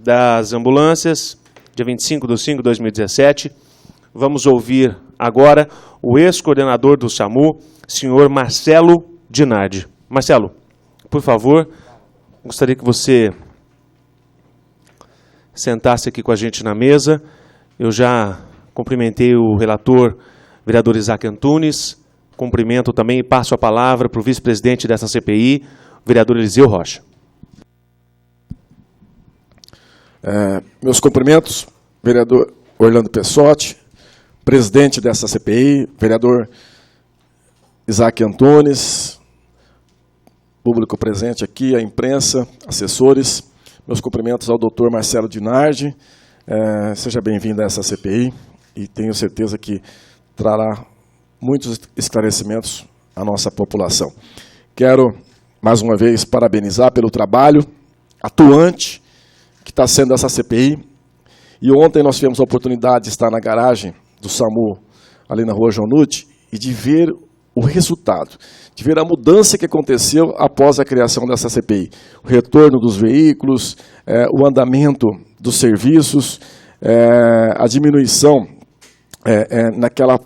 das ambulâncias, dia 25/5/2017. Vamos ouvir agora o ex-coordenador do SAMU, senhor Marcelo Dinardi. Marcelo, por favor, gostaria que você sentasse aqui com a gente na mesa. Eu já cumprimentei o relator, vereador Isaac Antunes, cumprimento também e passo a palavra para o vice-presidente dessa CPI, o vereador Eliseu Rocha. Meus cumprimentos, vereador Orlando Pessotti, presidente dessa CPI, vereador Isaac Antunes, público presente aqui, a imprensa, assessores. Meus cumprimentos ao doutor Marcelo Dinardi. Seja bem-vindo a essa CPI e tenho certeza que trará muitos esclarecimentos à nossa população. Quero, mais uma vez, parabenizar pelo trabalho atuante que está sendo essa CPI. E ontem nós tivemos a oportunidade de estar na garagem do SAMU, ali na Rua João Nutti, e de ver o resultado, de ver a mudança que aconteceu após a criação dessa CPI. O retorno dos veículos, o andamento dos serviços, a diminuição naquela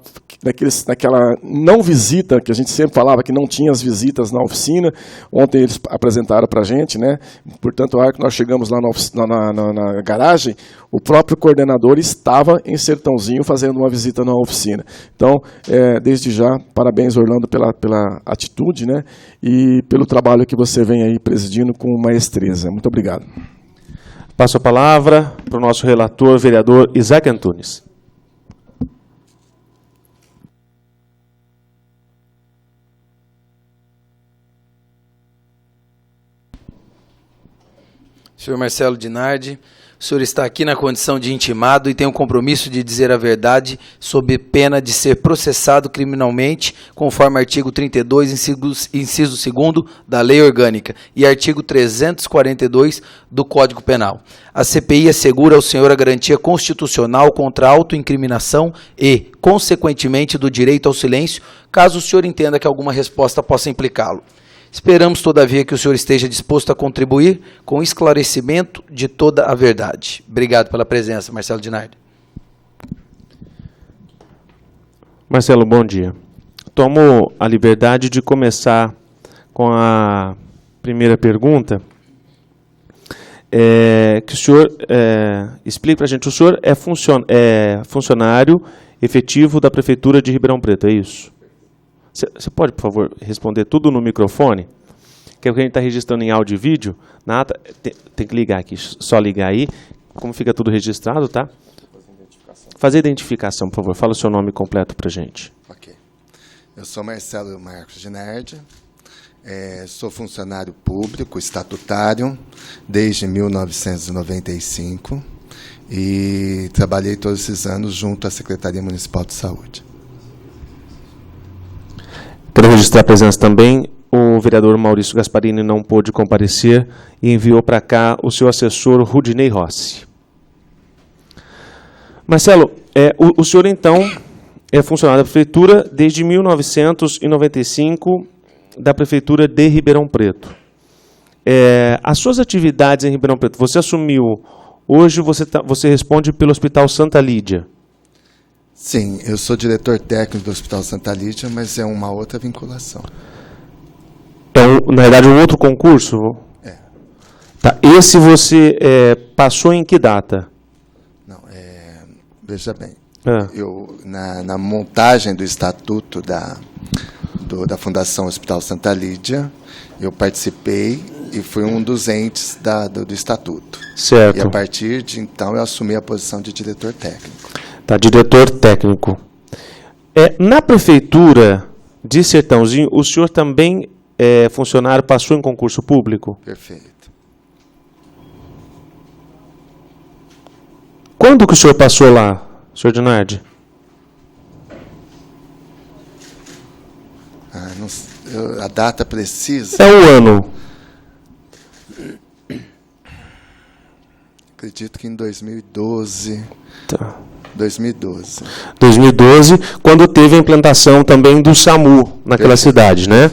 não visita, que a gente sempre falava que não tinha as visitas na oficina. Ontem eles apresentaram para a gente, né? Portanto, a hora que nós chegamos lá na garagem, o próprio coordenador estava em Sertãozinho fazendo uma visita na oficina. Então, desde já, parabéns, Orlando, pela atitude, né? E pelo trabalho que você vem aí presidindo com maestreza. Muito obrigado. Passo a palavra para o nosso relator, vereador Isaac Antunes. Senhor Marcelo Dinardi, o senhor está aqui na condição de intimado e tem o compromisso de dizer a verdade sob pena de ser processado criminalmente, conforme artigo 32, inciso 2º da Lei Orgânica e artigo 342 do Código Penal. A CPI assegura ao senhor a garantia constitucional contra a autoincriminação e, consequentemente, do direito ao silêncio, caso o senhor entenda que alguma resposta possa implicá-lo. Esperamos, todavia, que o senhor esteja disposto a contribuir com o esclarecimento de toda a verdade. Obrigado pela presença, Marcelo Dinardi. Marcelo, bom dia. Tomo a liberdade de começar com a primeira pergunta. Que o senhor explique para a gente. O senhor é funcionário efetivo da Prefeitura de Ribeirão Preto, é isso? Você pode, por favor, responder tudo no microfone? Que é o que a gente está registrando em áudio e vídeo. Na ata, tem que ligar aqui, só ligar aí. Como fica tudo registrado, tá? Fazer identificação, por favor. Fala o seu nome completo para a gente. Ok. Eu sou Marcelo Marcos Dinardi. Sou funcionário público, estatutário, desde 1995. E trabalhei todos esses anos junto à Secretaria Municipal de Saúde. Quero registrar a presença também. O vereador Maurício Gasparini não pôde comparecer e enviou para cá o seu assessor Rudinei Rossi. Marcelo, o senhor então é funcionário da Prefeitura desde 1995 da Prefeitura de Ribeirão Preto. As suas atividades em Ribeirão Preto, você assumiu, hoje você responde pelo Hospital Santa Lídia. Sim, eu sou diretor técnico do Hospital Santa Lídia, mas é uma outra vinculação. Na verdade, um outro concurso? Tá. Esse você passou em que data? Não, veja bem, eu, na montagem do estatuto da Fundação Hospital Santa Lídia, eu participei e fui um dos entes do estatuto. Certo. E a partir de então eu assumi a posição de diretor técnico. Tá, diretor técnico. Na Prefeitura de Sertãozinho, o senhor também é funcionário, passou em concurso público? Perfeito. Quando que o senhor passou lá, senhor Dinardi? A data precisa? É o ano. Acredito que em 2012. Tá. 2012. 2012, quando teve a implantação também do SAMU naquela cidade, né?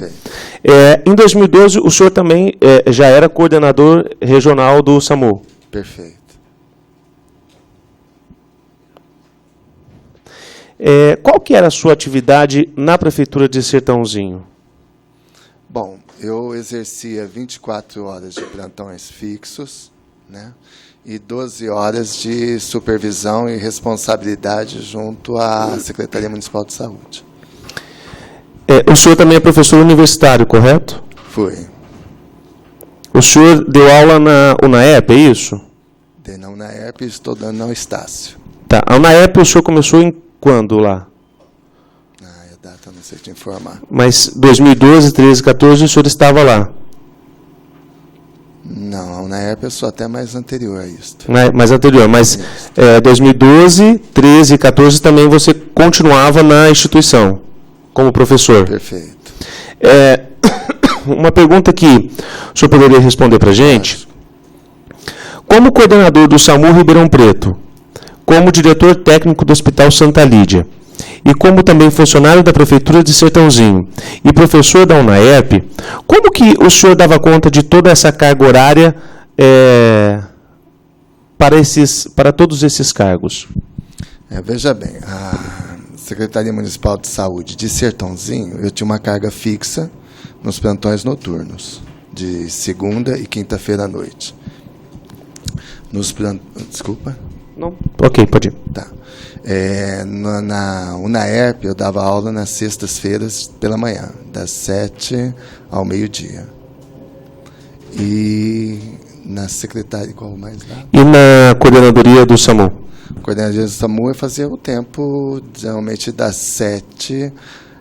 Em 2012, o senhor também já era coordenador regional do SAMU. Perfeito. Qual que era a sua atividade na Prefeitura de Sertãozinho? Bom, eu exercia 24 horas de plantões fixos, né, e 12 horas de supervisão e responsabilidade junto à Secretaria Municipal de Saúde. O senhor também é professor universitário, correto? Fui. O senhor deu aula na UNAEP, é isso? Dei na UNAEP e estou dando na Estácio. Tá. A UNAEP o senhor começou em quando lá? A data eu não sei te informar. Mas 2012, 13, 14 o senhor estava lá? Não, a UNAEP eu sou até mais anterior a isso. Mais anterior, mas 2012, 13 e 14 também você continuava na instituição, como professor? Perfeito. Uma pergunta que o senhor poderia responder para a gente. Como coordenador do SAMU Ribeirão Preto, como diretor técnico do Hospital Santa Lídia, e como também funcionário da Prefeitura de Sertãozinho e professor da UNAEP, como que o senhor dava conta de toda essa carga horária para todos esses cargos? Veja bem, a Secretaria Municipal de Saúde de Sertãozinho, eu tinha uma carga fixa nos plantões noturnos, de segunda e quinta-feira à noite. Desculpa? Não. Ok, pode ir. Tá. Na UNAEP, eu dava aula nas sextas-feiras pela manhã, das 7 ao meio-dia. E na secretaria, qual mais lá? E na coordenadoria do SAMU? Coordenadoria do SAMU eu fazia o tempo, geralmente das 7.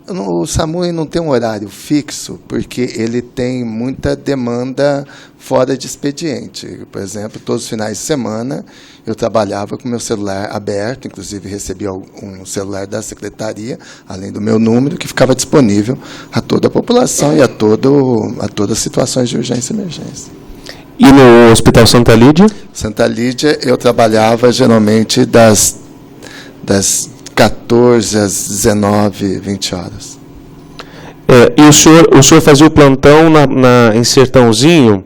O SAMU não tem um horário fixo, porque ele tem muita demanda fora de expediente. Por exemplo, todos os finais de semana eu trabalhava com meu celular aberto, inclusive recebia um celular da secretaria, além do meu número, que ficava disponível a toda a população e a todas as situações de urgência e emergência. E no Hospital Santa Lídia? Santa Lídia eu trabalhava geralmente das 14 às 19, 20 horas. E o senhor fazia o plantão em Sertãozinho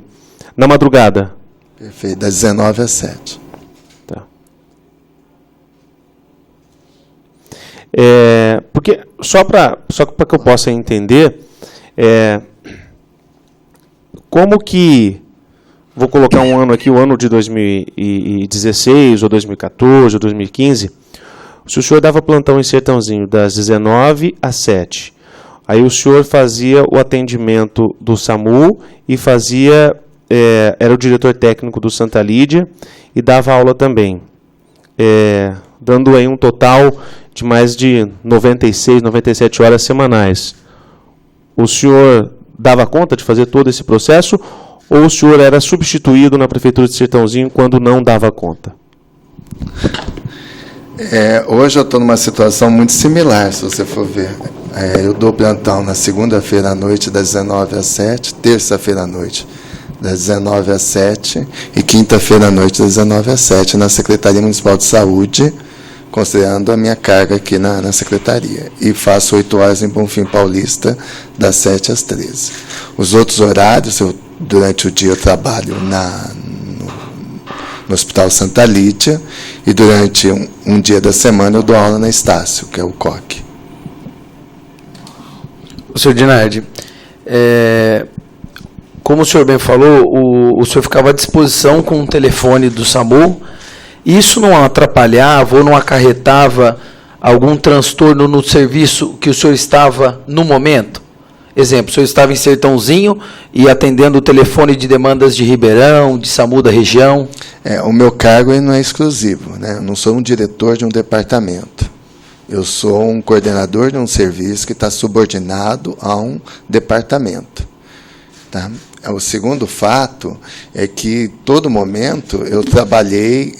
na madrugada? Perfeito, das 19 às 7. Tá. Porque, só para que eu possa entender, como que, vou colocar um ano aqui, o ano de 2016, ou 2014, ou 2015, se o senhor dava plantão em Sertãozinho das 19 às 7, aí o senhor fazia o atendimento do SAMU e era o diretor técnico do Santa Lídia e dava aula também, dando aí um total de mais de 96, 97 horas semanais. O senhor dava conta de fazer todo esse processo ou o senhor era substituído na Prefeitura de Sertãozinho quando não dava conta? Hoje eu estou numa situação muito similar, se você for ver. Eu dou plantão na segunda-feira à noite, das 19 às 7, terça-feira à noite, das 19 às 7, e quinta-feira à noite, das 19 às 7, na Secretaria Municipal de Saúde, considerando a minha carga aqui na Secretaria. E faço 8 horas em Bonfim Paulista, das 7 às 13. Os outros horários, durante o dia eu trabalho no Hospital Santa Lídia, e durante um dia da semana eu dou aula na Estácio, que é o COC. O senhor Dinardi, como o senhor bem falou, o senhor ficava à disposição com o telefone do SAMU. Isso não atrapalhava ou não acarretava algum transtorno no serviço que o senhor estava no momento? Exemplo, o senhor estava em Sertãozinho e atendendo o telefone de demandas de Ribeirão, de SAMU da região? O meu cargo não é exclusivo, né? Eu não sou um diretor de um departamento. Eu sou um coordenador de um serviço que está subordinado a um departamento. Tá? O segundo fato é que, todo momento, eu trabalhei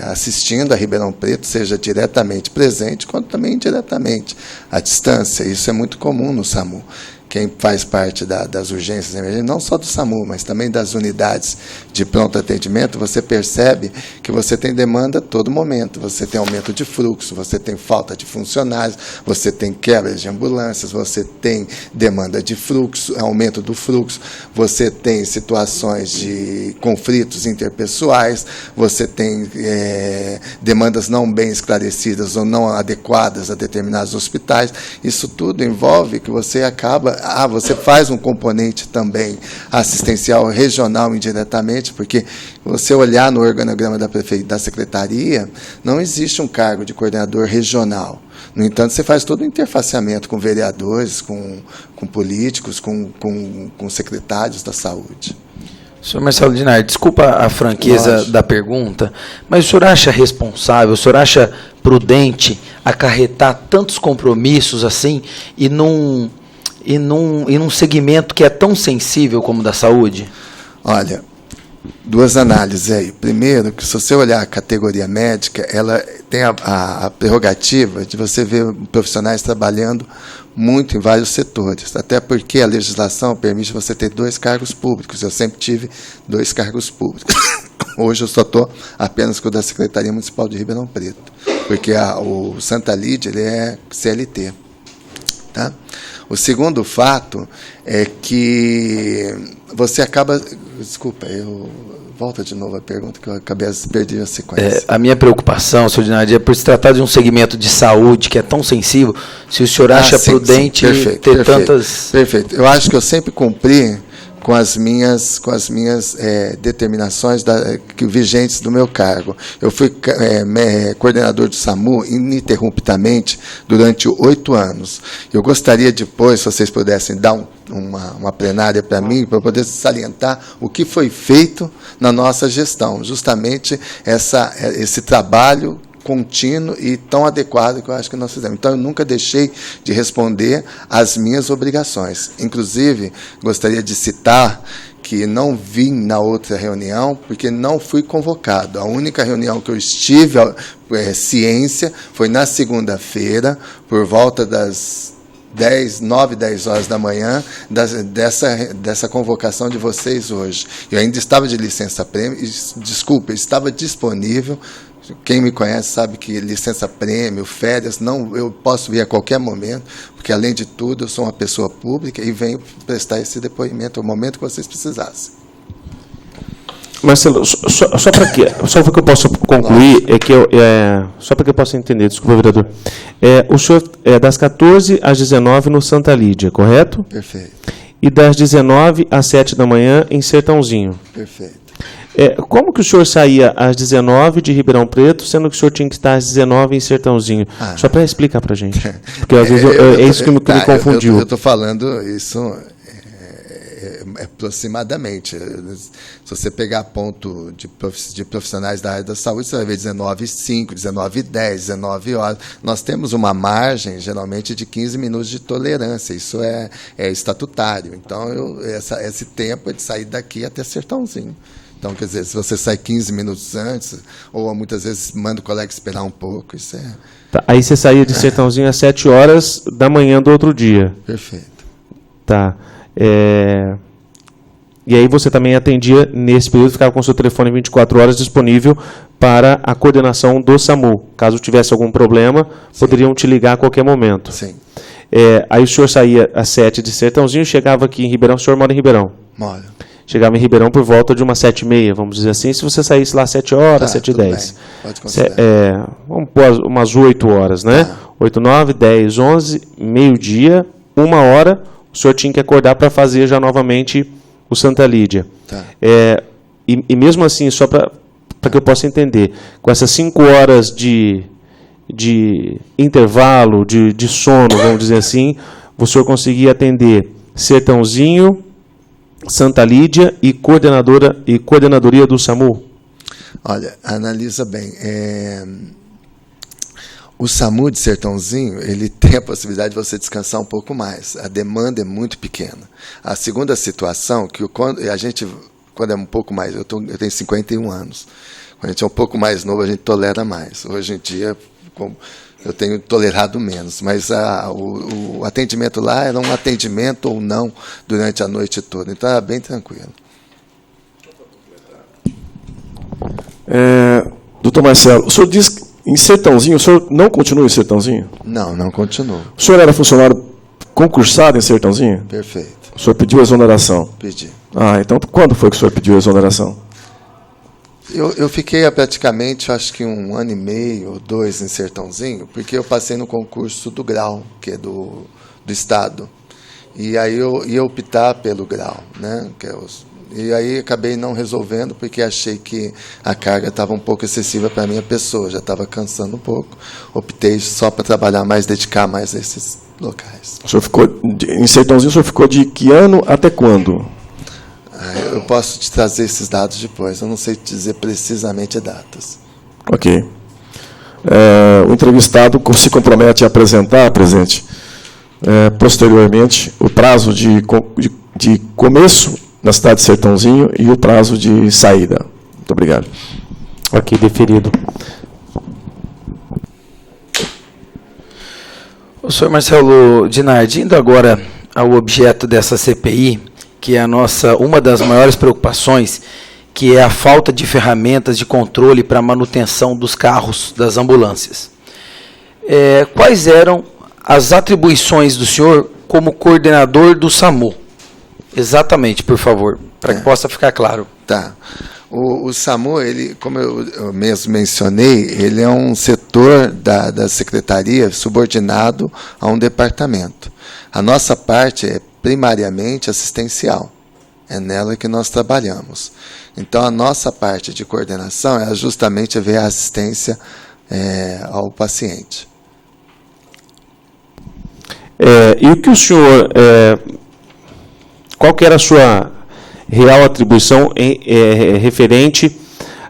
assistindo a Ribeirão Preto, seja diretamente presente, quanto também indiretamente, à distância. Isso é muito comum no SAMU. quem faz parte das urgências emergentes, não só do SAMU, mas também das unidades de pronto atendimento, você percebe que você tem demanda a todo momento. Você tem aumento de fluxo, você tem falta de funcionários, você tem quebras de ambulâncias, você tem demanda de fluxo, aumento do fluxo, você tem situações de conflitos interpessoais, você tem demandas não bem esclarecidas ou não adequadas a determinados hospitais. Isso tudo envolve que você acaba... você faz um componente também assistencial regional indiretamente, porque você olhar no organograma da secretaria, não existe um cargo de coordenador regional. No entanto, você faz todo o interfaceamento com vereadores, com políticos, com secretários da saúde. Senhor Marcelo Dinardi, desculpa a franqueza da pergunta, mas o senhor acha responsável, o senhor acha prudente acarretar tantos compromissos assim e num segmento que é tão sensível como o da saúde? Olha, duas análises aí. Primeiro, que se você olhar a categoria médica, ela tem a prerrogativa de você ver profissionais trabalhando muito em vários setores, até porque a legislação permite você ter 2 cargos públicos. Eu sempre tive 2 cargos públicos. Hoje eu só estou apenas com o da Secretaria Municipal de Ribeirão Preto, porque o Santa Lídia ele é CLT. Tá? O segundo fato é que você acaba... Desculpa, volta de novo a pergunta, que eu perdi a sequência. A minha preocupação, senhor Dinardi, é por se tratar de um segmento de saúde que é tão sensível, se o senhor acha prudente ter tantas... Perfeito. Eu acho que eu sempre cumpri com as minhas determinações vigentes do meu cargo. Eu fui coordenador do SAMU ininterruptamente durante 8 anos. Eu gostaria depois, se vocês pudessem dar uma plenária para mim, para eu poder salientar o que foi feito na nossa gestão, justamente esse trabalho contínuo e tão adequado que eu acho que nós fizemos. Então, eu nunca deixei de responder às minhas obrigações. Inclusive, gostaria de citar que não vim na outra reunião, porque não fui convocado. A única reunião que eu estive, ciência, foi na segunda-feira, por volta das 9, 10 horas da manhã, dessa convocação de vocês hoje. Eu ainda estava de licença-prêmio, desculpa, estava disponível. Quem me conhece sabe que licença-prêmio, férias, eu posso vir a qualquer momento, porque, além de tudo, eu sou uma pessoa pública e venho prestar esse depoimento ao momento que vocês precisassem. Marcelo, só para que eu possa concluir, só para que eu possa entender, desculpa, vereador. O senhor é das 14 às 19 no Santa Lídia, correto? Perfeito. E das 19 às 7 da manhã em Sertãozinho. Perfeito. Como que o senhor saía às 19 de Ribeirão Preto, sendo que o senhor tinha que estar às 19 em Sertãozinho? Só para explicar para a gente. Porque às vezes é isso que me confundiu. Eu estou falando isso aproximadamente. Se você pegar ponto de profissionais da área da saúde, você vai ver 19h05, 19h10, 19 horas. Nós temos uma margem, geralmente, de 15 minutos de tolerância. Isso é estatutário. Então, esse tempo é de sair daqui até Sertãozinho. Então, quer dizer, se você sai 15 minutos antes, ou muitas vezes manda o colega esperar um pouco, isso é... Tá, aí você saía de Sertãozinho às 7 horas da manhã do outro dia. Perfeito. Tá. E aí você também atendia, nesse período, ficava com o seu telefone 24 horas disponível para a coordenação do SAMU. Caso tivesse algum problema, poderiam te ligar a qualquer momento. Sim. Aí o senhor saía às 7 de Sertãozinho, chegava aqui em Ribeirão. O senhor mora em Ribeirão? Moro. Chegava em Ribeirão por volta de umas 7h30, vamos dizer assim. Se você saísse lá às 7 horas, 7h10. Pode considerar. Vamos pôr umas 8 horas, né? 8, 9, 10, 11, meio-dia, 1 hora, o senhor tinha que acordar para fazer já novamente o Santa Lídia. Tá. E mesmo assim, só para que eu possa entender, com essas 5 horas de intervalo, de sono, vamos dizer assim, o senhor conseguia atender Sertãozinho, Santa Lídia e coordenadoria do SAMU? Olha, analisa bem. O SAMU de Sertãozinho, ele tem a possibilidade de você descansar um pouco mais. A demanda é muito pequena. A segunda situação, que quando é um pouco mais... Eu tenho 51 anos. Quando a gente é um pouco mais novo, a gente tolera mais. Hoje em dia, eu tenho tolerado menos. Mas o atendimento lá era um atendimento ou não durante a noite toda. Então, era bem tranquilo. Doutor Marcelo, o senhor diz que em Sertãozinho, o senhor não continua em Sertãozinho? Não, não continuo. O senhor era funcionário concursado em Sertãozinho? Perfeito. O senhor pediu exoneração? Pedi. Então quando foi que o senhor pediu exoneração? Eu fiquei praticamente, acho que 1 ano e meio ou 2 em Sertãozinho, porque eu passei no concurso do grau, que é do Estado. E aí eu ia optar pelo grau, né? E aí acabei não resolvendo, porque achei que a carga estava um pouco excessiva para a minha pessoa, já estava cansando um pouco. Optei só para trabalhar mais, dedicar mais a esses locais. O senhor ficou em Sertãozinho, o senhor ficou de que ano até quando? Eu posso te trazer esses dados depois, eu não sei te dizer precisamente datas. Ok. O entrevistado se compromete a apresentar, presidente, posteriormente, o prazo de começo na cidade de Sertãozinho e o prazo de saída. Muito obrigado. Ok, deferido. O senhor Marcelo Dinardi, indo agora ao objeto dessa CPI, que é uma das maiores preocupações, que é a falta de ferramentas de controle para a manutenção dos carros das ambulâncias. Quais eram as atribuições do senhor como coordenador do SAMU? Exatamente, por favor, para que possa ficar claro. Tá. O SAMU, ele, como eu mesmo mencionei, ele é um setor da secretaria subordinado a um departamento. A nossa parte é primariamente assistencial. É nela que nós trabalhamos. Então, a nossa parte de coordenação é justamente ver a assistência ao paciente. E o que o senhor... qual que era a sua real atribuição referente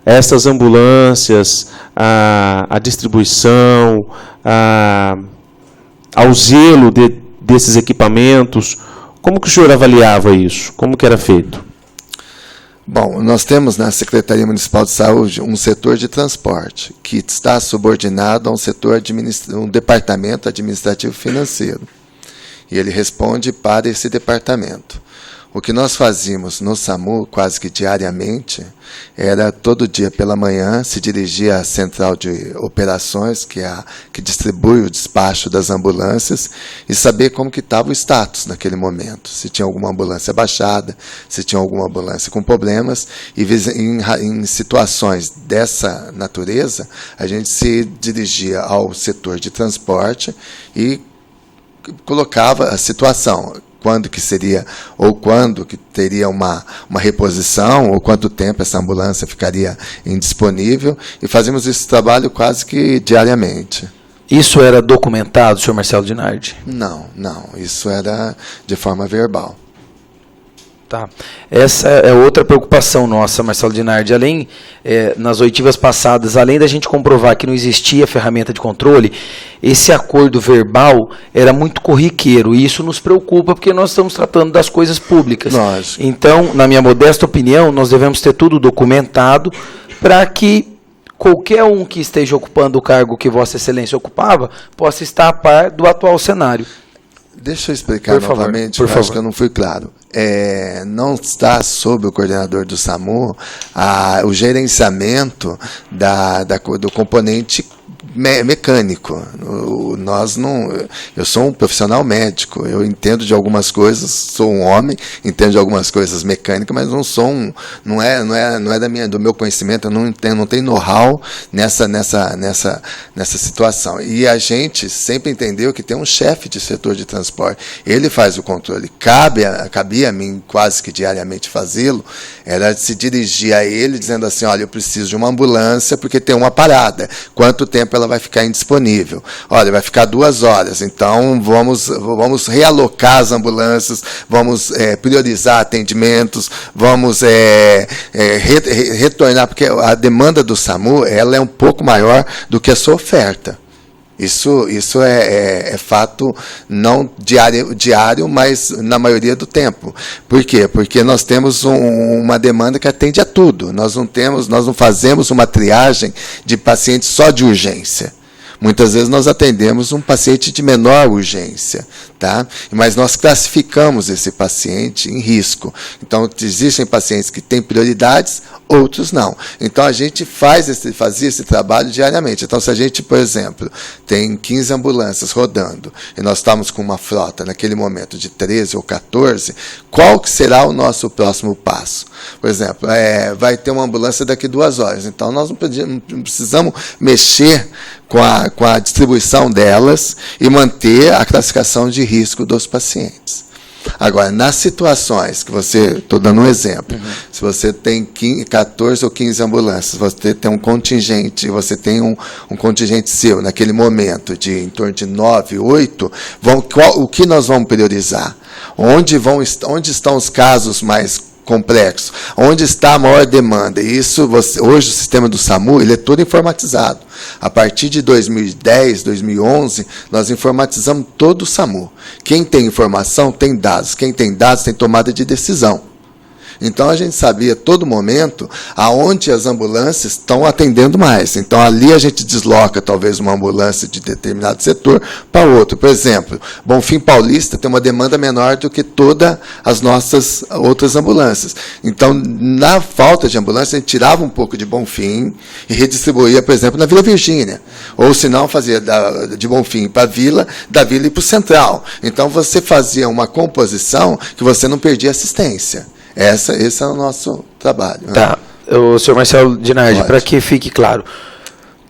a essas ambulâncias, a distribuição, ao zelo desses equipamentos? Como que o senhor avaliava isso? Como que era feito? Bom, nós temos na Secretaria Municipal de Saúde um setor de transporte que está subordinado a um departamento administrativo financeiro. E ele responde para esse departamento. O que nós fazíamos no SAMU, quase que diariamente, era todo dia pela manhã se dirigir à central de operações, que distribui o despacho das ambulâncias, e saber como que estava o status naquele momento. Se tinha alguma ambulância baixada, se tinha alguma ambulância com problemas, e em situações dessa natureza, a gente se dirigia ao setor de transporte e colocava a situação, quando que seria, ou quando que teria uma reposição, ou quanto tempo essa ambulância ficaria indisponível, e fazíamos esse trabalho quase que diariamente. Isso era documentado, senhor Marcelo Dinardi? Não, isso era de forma verbal. Tá. Essa é outra preocupação nossa, Marcelo Dinardi. Além, nas oitivas passadas, além da gente comprovar que não existia ferramenta de controle, esse acordo verbal era muito corriqueiro, e isso nos preocupa, porque nós estamos tratando das coisas públicas. Lógico. Então, na minha modesta opinião, nós devemos ter tudo documentado para que qualquer um que esteja ocupando o cargo que Vossa Excelência ocupava possa estar a par do atual cenário. Deixa eu explicar novamente, eu acho que eu não fui claro. Não está sob o coordenador do SAMU o gerenciamento do componente mecânico. Eu sou um profissional médico, eu entendo de algumas coisas, sou um homem, entendo de algumas coisas mecânicas, mas não é do meu conhecimento, eu não tenho know-how nessa situação. E a gente sempre entendeu que tem um chefe de setor de transporte, ele faz o controle. Cabia a mim quase que diariamente fazê-lo, era se dirigir a ele dizendo assim: olha, eu preciso de uma ambulância porque tem uma parada, quanto tempo ela vai ficar indisponível? Olha, vai ficar 2 horas, então vamos realocar as ambulâncias, vamos priorizar atendimentos, vamos retornar, porque a demanda do SAMU ela é um pouco maior do que a sua oferta. Isso é fato não diário, mas na maioria do tempo. Por quê? Porque nós temos uma demanda que atende a tudo. Nós não fazemos uma triagem de pacientes só de urgência. Muitas vezes nós atendemos um paciente de menor urgência, tá? Mas nós classificamos esse paciente em risco. Então, existem pacientes que têm prioridades, outros não. Então, a gente fazia esse trabalho diariamente. Então, se a gente, por exemplo, tem 15 ambulâncias rodando, e nós estamos com uma frota, naquele momento, de 13 ou 14, qual que será o nosso próximo passo? Por exemplo, vai ter uma ambulância daqui 2 horas. Então, nós não precisamos mexer com a distribuição delas e manter a classificação de risco dos pacientes. Agora, nas situações que estou dando um exemplo, se você tem 14 ou 15 ambulâncias, você tem um contingente, você tem um contingente seu, naquele momento, de em torno de 9, 8, o que nós vamos priorizar? Onde estão os casos mais complexos? Onde está a maior demanda? E isso, hoje, o sistema do SAMU ele é todo informatizado. A partir de 2010, 2011, nós informatizamos todo o SAMU. Quem tem informação tem dados. Quem tem dados tem tomada de decisão. Então, a gente sabia a todo momento aonde as ambulâncias estão atendendo mais. Então, ali a gente desloca, talvez, uma ambulância de determinado setor para outro. Por exemplo, Bonfim Paulista tem uma demanda menor do que todas as nossas outras ambulâncias. Então, na falta de ambulância, a gente tirava um pouco de Bonfim e redistribuía, por exemplo, na Vila Virgínia. Ou, se não, fazia de Bonfim para a Vila, da Vila e para o Central. Então, você fazia uma composição que você não perdia assistência. Esse é o nosso trabalho. Tá. O senhor Marcelo Dinardi, para que fique claro,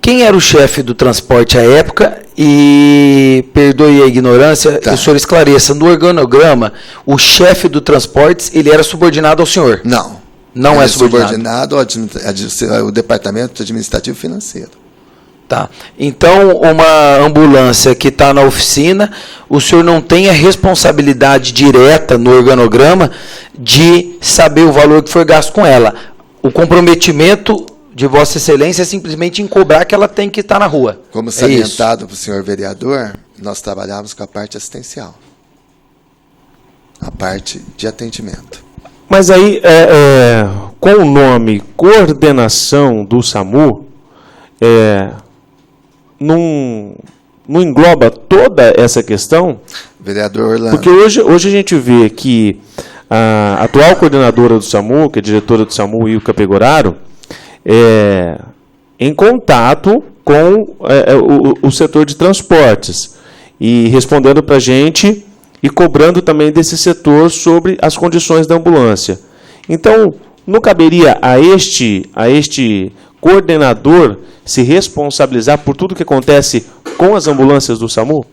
quem era o chefe do transporte à época e, perdoe a ignorância, o senhor esclareça, no organograma, o chefe do transportes, ele era subordinado ao senhor? Não. Não ele é subordinado? ao Departamento Administrativo Financeiro. Tá. Então, uma ambulância que está na oficina, o senhor não tem a responsabilidade direta no organograma de saber o valor que foi gasto com ela. O comprometimento de Vossa Excelência é simplesmente em cobrar que ela tem que estar na rua. Como salientado para o senhor vereador, nós trabalhamos com a parte assistencial. A parte de atendimento. Mas aí, com o nome Coordenação do SAMU, não engloba toda essa questão? Vereador Orlando. Porque hoje a gente vê que a atual coordenadora do SAMU, que é a diretora do SAMU, Ilka Pegoraro, em contato com o setor de transportes e respondendo para a gente e cobrando também desse setor sobre as condições da ambulância. Então, não caberia a este coordenador se responsabilizar por tudo que acontece com as ambulâncias do SAMU?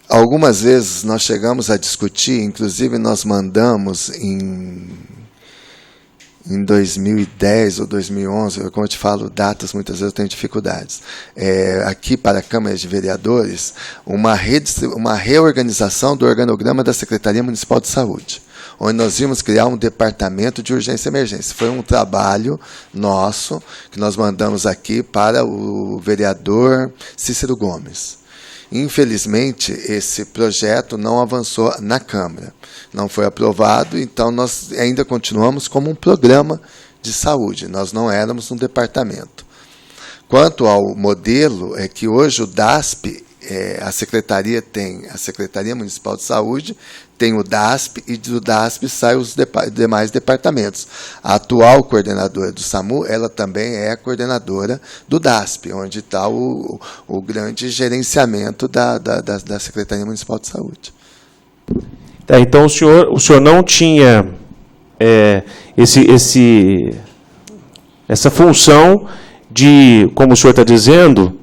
Algumas vezes nós chegamos a discutir, inclusive nós mandamos em 2010 ou 2011, como eu te falo, datas muitas vezes eu tenho dificuldades, aqui para a Câmara de Vereadores, uma reorganização do organograma da Secretaria Municipal de Saúde, onde nós íamos criar um departamento de urgência e emergência. Foi um trabalho nosso que nós mandamos aqui para o vereador Cícero Gomes. Infelizmente, esse projeto não avançou na Câmara. Não foi aprovado, então nós ainda continuamos como um programa de saúde. Nós não éramos um departamento. Quanto ao modelo, é que hoje o DASP, a Secretaria tem a Secretaria Municipal de Saúde, tem o DASP, e do DASP saem os demais departamentos. A atual coordenadora do SAMU, ela também é a coordenadora do DASP, onde está o grande gerenciamento da Secretaria Municipal de Saúde. Então, o senhor não tinha essa função de, como o senhor está dizendo,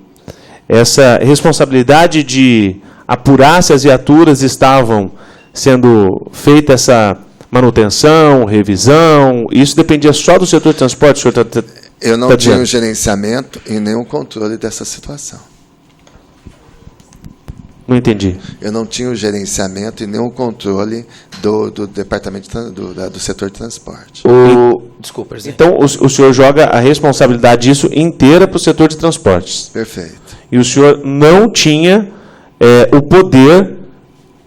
essa responsabilidade de apurar se as viaturas estavam sendo feita essa manutenção, revisão, isso dependia só do setor de transporte? O senhor Eu não tinha o gerenciamento e nem o controle dessa situação. Não entendi. Eu não tinha o gerenciamento e nem o controle do departamento do setor de transporte. Desculpa, presidente. Então, o senhor joga a responsabilidade disso inteira para o setor de transportes. Perfeito. E o senhor não tinha o poder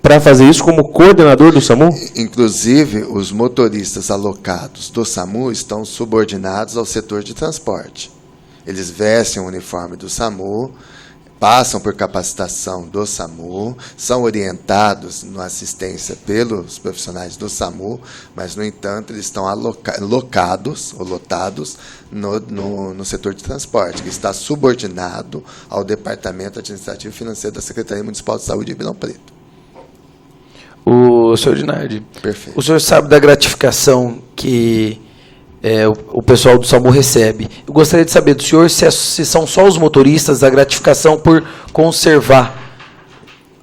para fazer isso como coordenador do SAMU? Inclusive, os motoristas alocados do SAMU estão subordinados ao setor de transporte. Eles vestem o uniforme do SAMU, passam por capacitação do SAMU, são orientados na assistência pelos profissionais do SAMU, mas, no entanto, eles estão lotados no setor de transporte, que está subordinado ao Departamento Administrativo e Financeiro da Secretaria Municipal de Saúde de Ribeirão Preto. O senhor Dinardi, Perfeito. O senhor sabe da gratificação que o pessoal do SAMU recebe. Eu gostaria de saber do senhor se são só os motoristas a gratificação por conservar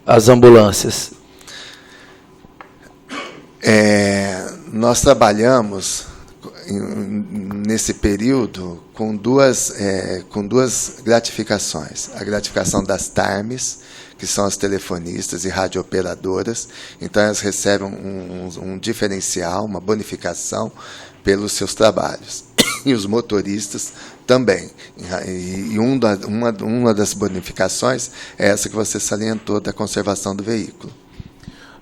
as ambulâncias. Nós trabalhamos nesse período com duas gratificações. A gratificação das TARMs, que são as telefonistas e radiooperadoras. Então, elas recebem um diferencial, uma bonificação pelos seus trabalhos. E os motoristas também. E uma das bonificações é essa que você salientou, da conservação do veículo.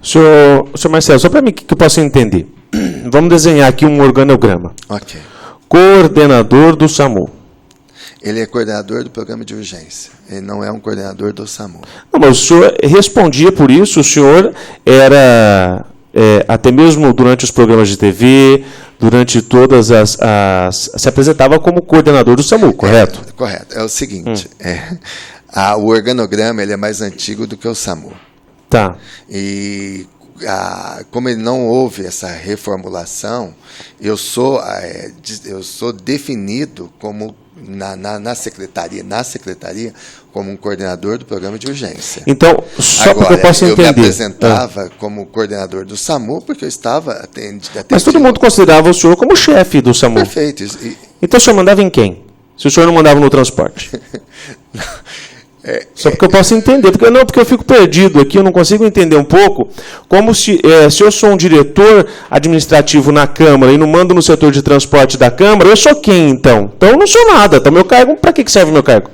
Senhor Marcelo, só para mim que eu possa entender. Vamos desenhar aqui um organograma. Ok. Coordenador do SAMU. Ele é coordenador do programa de urgência. Ele não é um coordenador do SAMU. Não, mas o senhor respondia por isso, o senhor era, até mesmo durante os programas de TV, durante todas se apresentava como coordenador do SAMU, correto? Correto. É o seguinte, o organograma ele é mais antigo do que o SAMU. Tá. E como ele não houve essa reformulação, eu sou definido como na secretaria como um coordenador do programa de urgência. Então, só para que eu possa entender. Eu me apresentava como coordenador do SAMU porque eu estava atendido. Mas todo mundo considerava o senhor como chefe do SAMU. Perfeito. Então o senhor mandava em quem? Se o senhor não mandava no transporte? Só porque eu posso entender, porque eu fico perdido aqui, eu não consigo entender um pouco, como se eu sou um diretor administrativo na Câmara e não mando no setor de transporte da Câmara, eu sou quem então? Então eu não sou nada, então meu cargo, para que serve o meu cargo?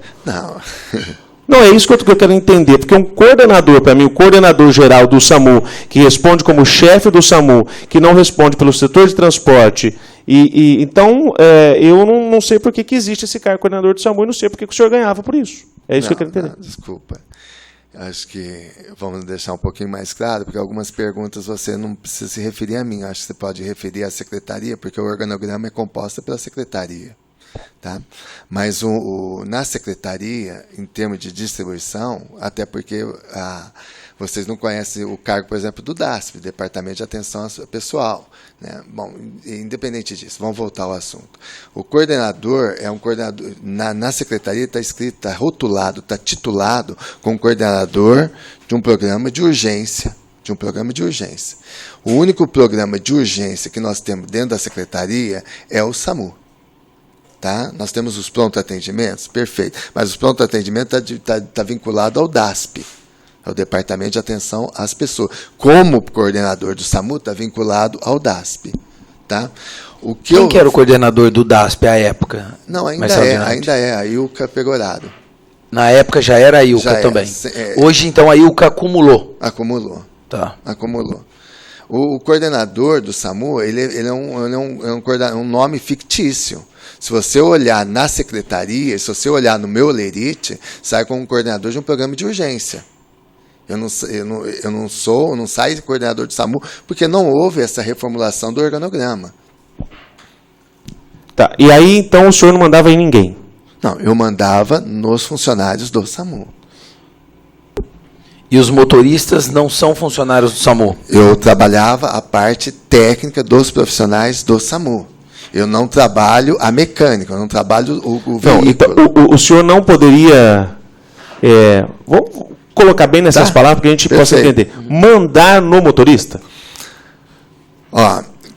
Não, é isso que eu quero entender, porque um coordenador, para mim, o coordenador geral do SAMU, que responde como chefe do SAMU, que não responde pelo setor de transporte, então eu não sei por que existe esse cargo coordenador do SAMU e não sei por que o senhor ganhava por isso. É isso que eu quero entender. Desculpa. Acho que vamos deixar um pouquinho mais claro, porque algumas perguntas você não precisa se referir a mim. Acho que você pode referir à secretaria, porque o organograma é composto pela secretaria. Tá? Mas na secretaria, em termos de distribuição, até porque vocês não conhecem o cargo, por exemplo, do DASP, Departamento de Atenção Pessoal. Né? Bom, independente disso, vamos voltar ao assunto. O coordenador é um coordenador, na secretaria está escrito, está rotulado, está titulado como coordenador de um programa de urgência. O único programa de urgência que nós temos dentro da secretaria é o SAMU. Tá? Nós temos os pronto-atendimentos, perfeito, mas os pronto-atendimentos está vinculado ao DASP, ao Departamento de Atenção às Pessoas. Como coordenador do SAMU, está vinculado ao DASP. Tá? Quem que era o coordenador do DASP à época? Não, ainda é a Ilka Pegoraro. Na época já era a Ilka também. Hoje, então, a Ilka acumulou. Tá. Acumulou. O coordenador do SAMU, ele é um nome fictício. Se você olhar na secretaria, se você olhar no meu Lerite, sai como coordenador de um programa de urgência. Eu não saio coordenador do SAMU, porque não houve essa reformulação do organograma. Tá. E aí, então, o senhor não mandava em ninguém? Não, eu mandava nos funcionários do SAMU. E os motoristas não são funcionários do SAMU? Eu trabalhava a parte técnica dos profissionais do SAMU. Eu não trabalho a mecânica, eu não trabalho o veículo. Então, o senhor não poderia, vou colocar bem nessas palavras, para que a gente possa entender, mandar no motorista?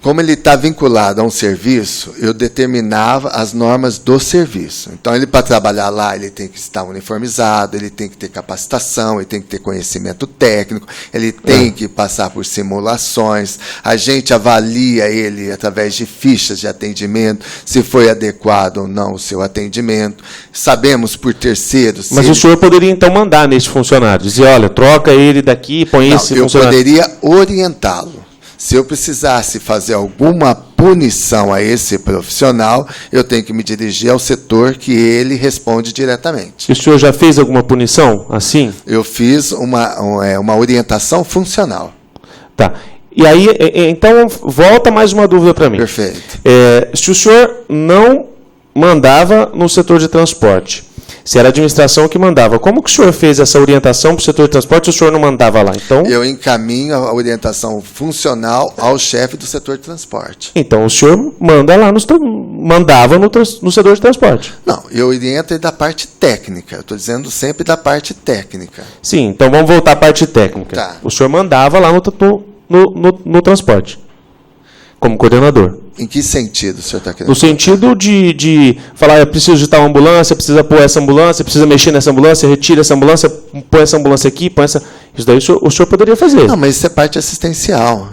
Como ele está vinculado a um serviço, eu determinava as normas do serviço. Então, ele, para trabalhar lá, ele tem que estar uniformizado, ele tem que ter capacitação, ele tem que ter conhecimento técnico, ele tem que passar por simulações, a gente avalia ele através de fichas de atendimento, se foi adequado ou não o seu atendimento. Sabemos por terceiros... Mas o senhor poderia, então, mandar nesse funcionário, dizer, olha, troca ele daqui, põe esse funcionário. Eu poderia orientá-lo. Se eu precisasse fazer alguma punição a esse profissional, eu tenho que me dirigir ao setor que ele responde diretamente. E o senhor já fez alguma punição assim? Eu fiz uma orientação funcional. Tá. E aí, então, volta mais uma dúvida para mim. Perfeito. Se o senhor não mandava no setor de transporte, se era a administração que mandava, como que o senhor fez essa orientação para o setor de transporte se o senhor não mandava lá? Então, eu encaminho a orientação funcional ao chefe do setor de transporte. Então, o senhor mandava no setor de transporte. Não, eu oriento da parte técnica. Eu estou dizendo sempre da parte técnica. Sim, então vamos voltar à parte técnica. Tá. O senhor mandava lá no transporte, como coordenador. Em que sentido o senhor está querendo? No sentido de falar, eu preciso de tal ambulância, precisa pôr essa ambulância, precisa mexer nessa ambulância, retira essa ambulância, põe essa ambulância aqui, põe essa... Isso daí o senhor poderia fazer. Não, mas isso é parte assistencial.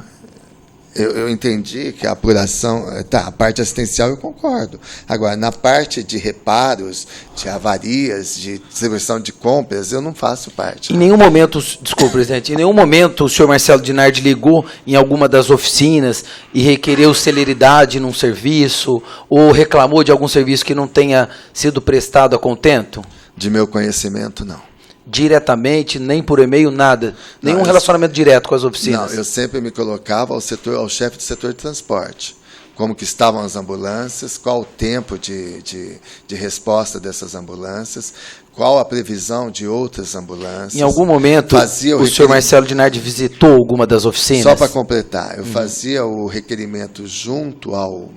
Eu entendi que a apuração... Tá, a parte assistencial eu concordo. Agora, na parte de reparos, de avarias, de distribuição de compras, eu não faço parte. Em nenhum momento, desculpa, presidente, em nenhum momento o senhor Marcelo Dinardi ligou em alguma das oficinas e requereu celeridade num serviço ou reclamou de algum serviço que não tenha sido prestado a contento? De meu conhecimento, não. Diretamente, nem por e-mail, nada? Nenhum relacionamento direto com as oficinas? Não, eu sempre me colocava ao chefe do setor de transporte. Como que estavam as ambulâncias, qual o tempo de resposta dessas ambulâncias, qual a previsão de outras ambulâncias. Em algum momento, o senhor Marcelo Dinardi visitou alguma das oficinas? Só para completar, eu fazia o requerimento junto ao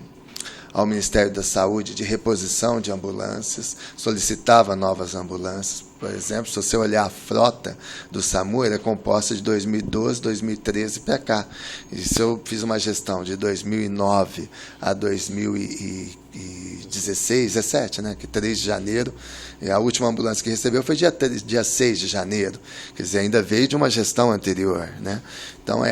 Ministério da Saúde de reposição de ambulâncias, solicitava novas ambulâncias. Por exemplo, se você olhar a frota do SAMU, ela é composta de 2012, 2013 para cá. E se eu fiz uma gestão de 2009 a 2016, 17, né, que 3 de janeiro, e a última ambulância que recebeu foi dia 6 de janeiro. Quer dizer, ainda veio de uma gestão anterior, né? Então,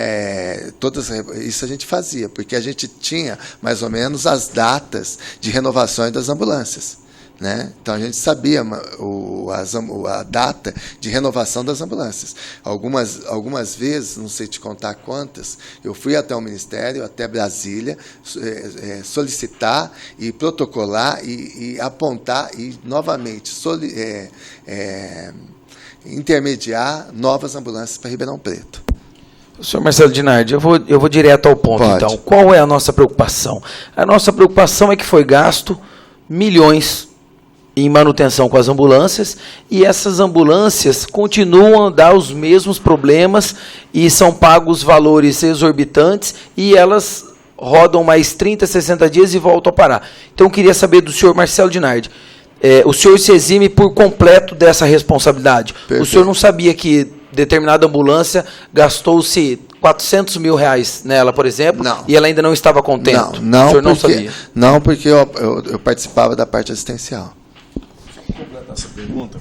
isso a gente fazia, porque a gente tinha mais ou menos as datas de renovações das ambulâncias. Né? Então, a gente sabia a data de renovação das ambulâncias. Algumas vezes, não sei te contar quantas, eu fui até o Ministério, até Brasília, solicitar e protocolar e apontar e, novamente, intermediar novas ambulâncias para Ribeirão Preto. Senhor Marcelo Dinardi, eu vou direto ao ponto. Pode. Então. Qual é a nossa preocupação? A nossa preocupação é que foi gasto milhões em manutenção com as ambulâncias, e essas ambulâncias continuam a dar os mesmos problemas e são pagos valores exorbitantes e elas rodam mais 30, 60 dias e voltam a parar. Então, eu queria saber do senhor Marcelo Dinardi, o senhor se exime por completo dessa responsabilidade. Perfeito. O senhor não sabia que determinada ambulância gastou-se R$400 mil nela, por exemplo, não. E ela ainda não estava contente? Não, o senhor não sabia? Não, porque eu participava da parte assistencial. Completar essa pergunta.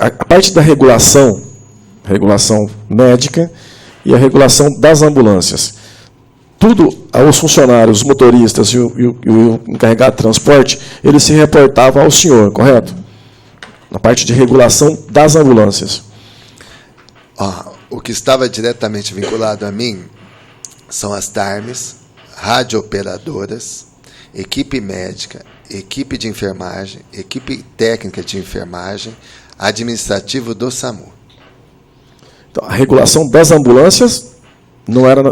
A parte da regulação médica e a regulação das ambulâncias. Tudo, os funcionários, os motoristas e o encarregado de transporte, eles se reportavam ao senhor, correto? Na parte de regulação das ambulâncias. O que estava diretamente vinculado a mim são as TARMs, radiooperadoras, equipe médica, equipe de enfermagem, equipe técnica de enfermagem, administrativo do SAMU. Então, a regulação das ambulâncias não era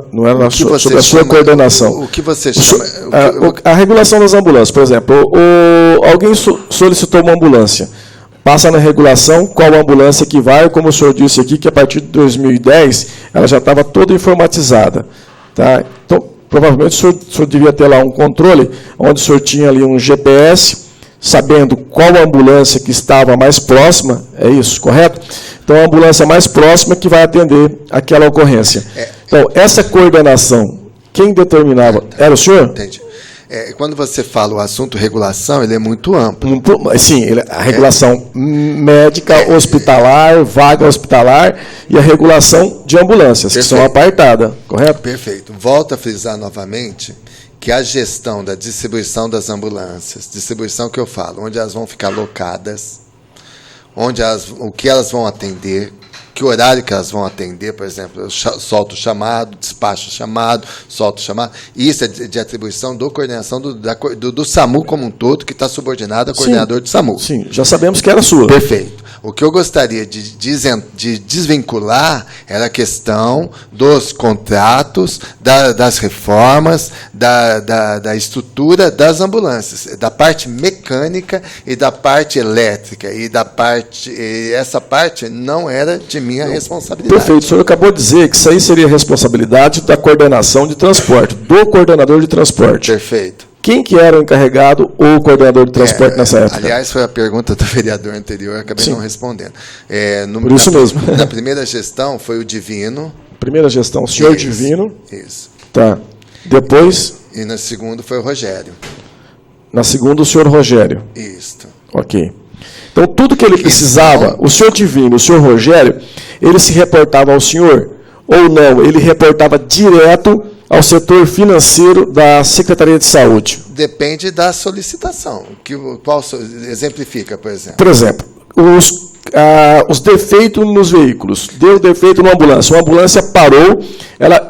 sob a sua coordenação. O que você chama... A regulação das ambulâncias, por exemplo, alguém solicitou uma ambulância, passa na regulação qual ambulância que vai, como o senhor disse aqui, que a partir de 2010 ela já estava toda informatizada. Tá? Então, provavelmente o senhor devia ter lá um controle, onde o senhor tinha ali um GPS, sabendo qual ambulância que estava mais próxima, é isso, correto? Então, a ambulância mais próxima que vai atender aquela ocorrência. Então, essa coordenação, quem determinava, era o senhor? Entendi. Quando você fala o assunto regulação, ele é muito amplo. Sim, a regulação médica, hospitalar, vaga hospitalar e a regulação de ambulâncias, Perfeito. Que são apartadas, correto? Perfeito. Volto a frisar novamente que a gestão da distribuição das ambulâncias, distribuição que eu falo, onde elas vão ficar locadas, o que elas vão atender, que horário que elas vão atender, por exemplo, eu solto o chamado, despacho o chamado, solto o chamado. Isso é de atribuição da coordenação do SAMU como um todo, que está subordinado ao coordenador do SAMU. Sim, já sabemos que era sua. Perfeito. O que eu gostaria de desvincular era a questão dos contratos, das reformas, da estrutura das ambulâncias, da parte mecânica e da parte elétrica. Essa parte não era de minha responsabilidade. Perfeito. O senhor acabou de dizer que isso aí seria responsabilidade da coordenação de transporte, do coordenador de transporte. Perfeito. Quem que era o encarregado ou o coordenador de transporte nessa época? Aliás, foi a pergunta do vereador anterior, eu acabei não respondendo. Por isso mesmo. Na primeira gestão foi o Divino. Primeira gestão, o senhor Isso, Divino. Isso. Tá. Depois, E na segunda foi o Rogério. na segunda, o senhor Rogério. Isso. Ok. Então, tudo que ele precisava, o senhor Divino, o senhor Rogério, ele se reportava ao senhor ou não? Ele reportava direto ao setor financeiro da Secretaria de Saúde? Depende da solicitação. Qual exemplifica, por exemplo? Por exemplo, os defeitos nos veículos. Deu defeito numa ambulância. Uma ambulância parou,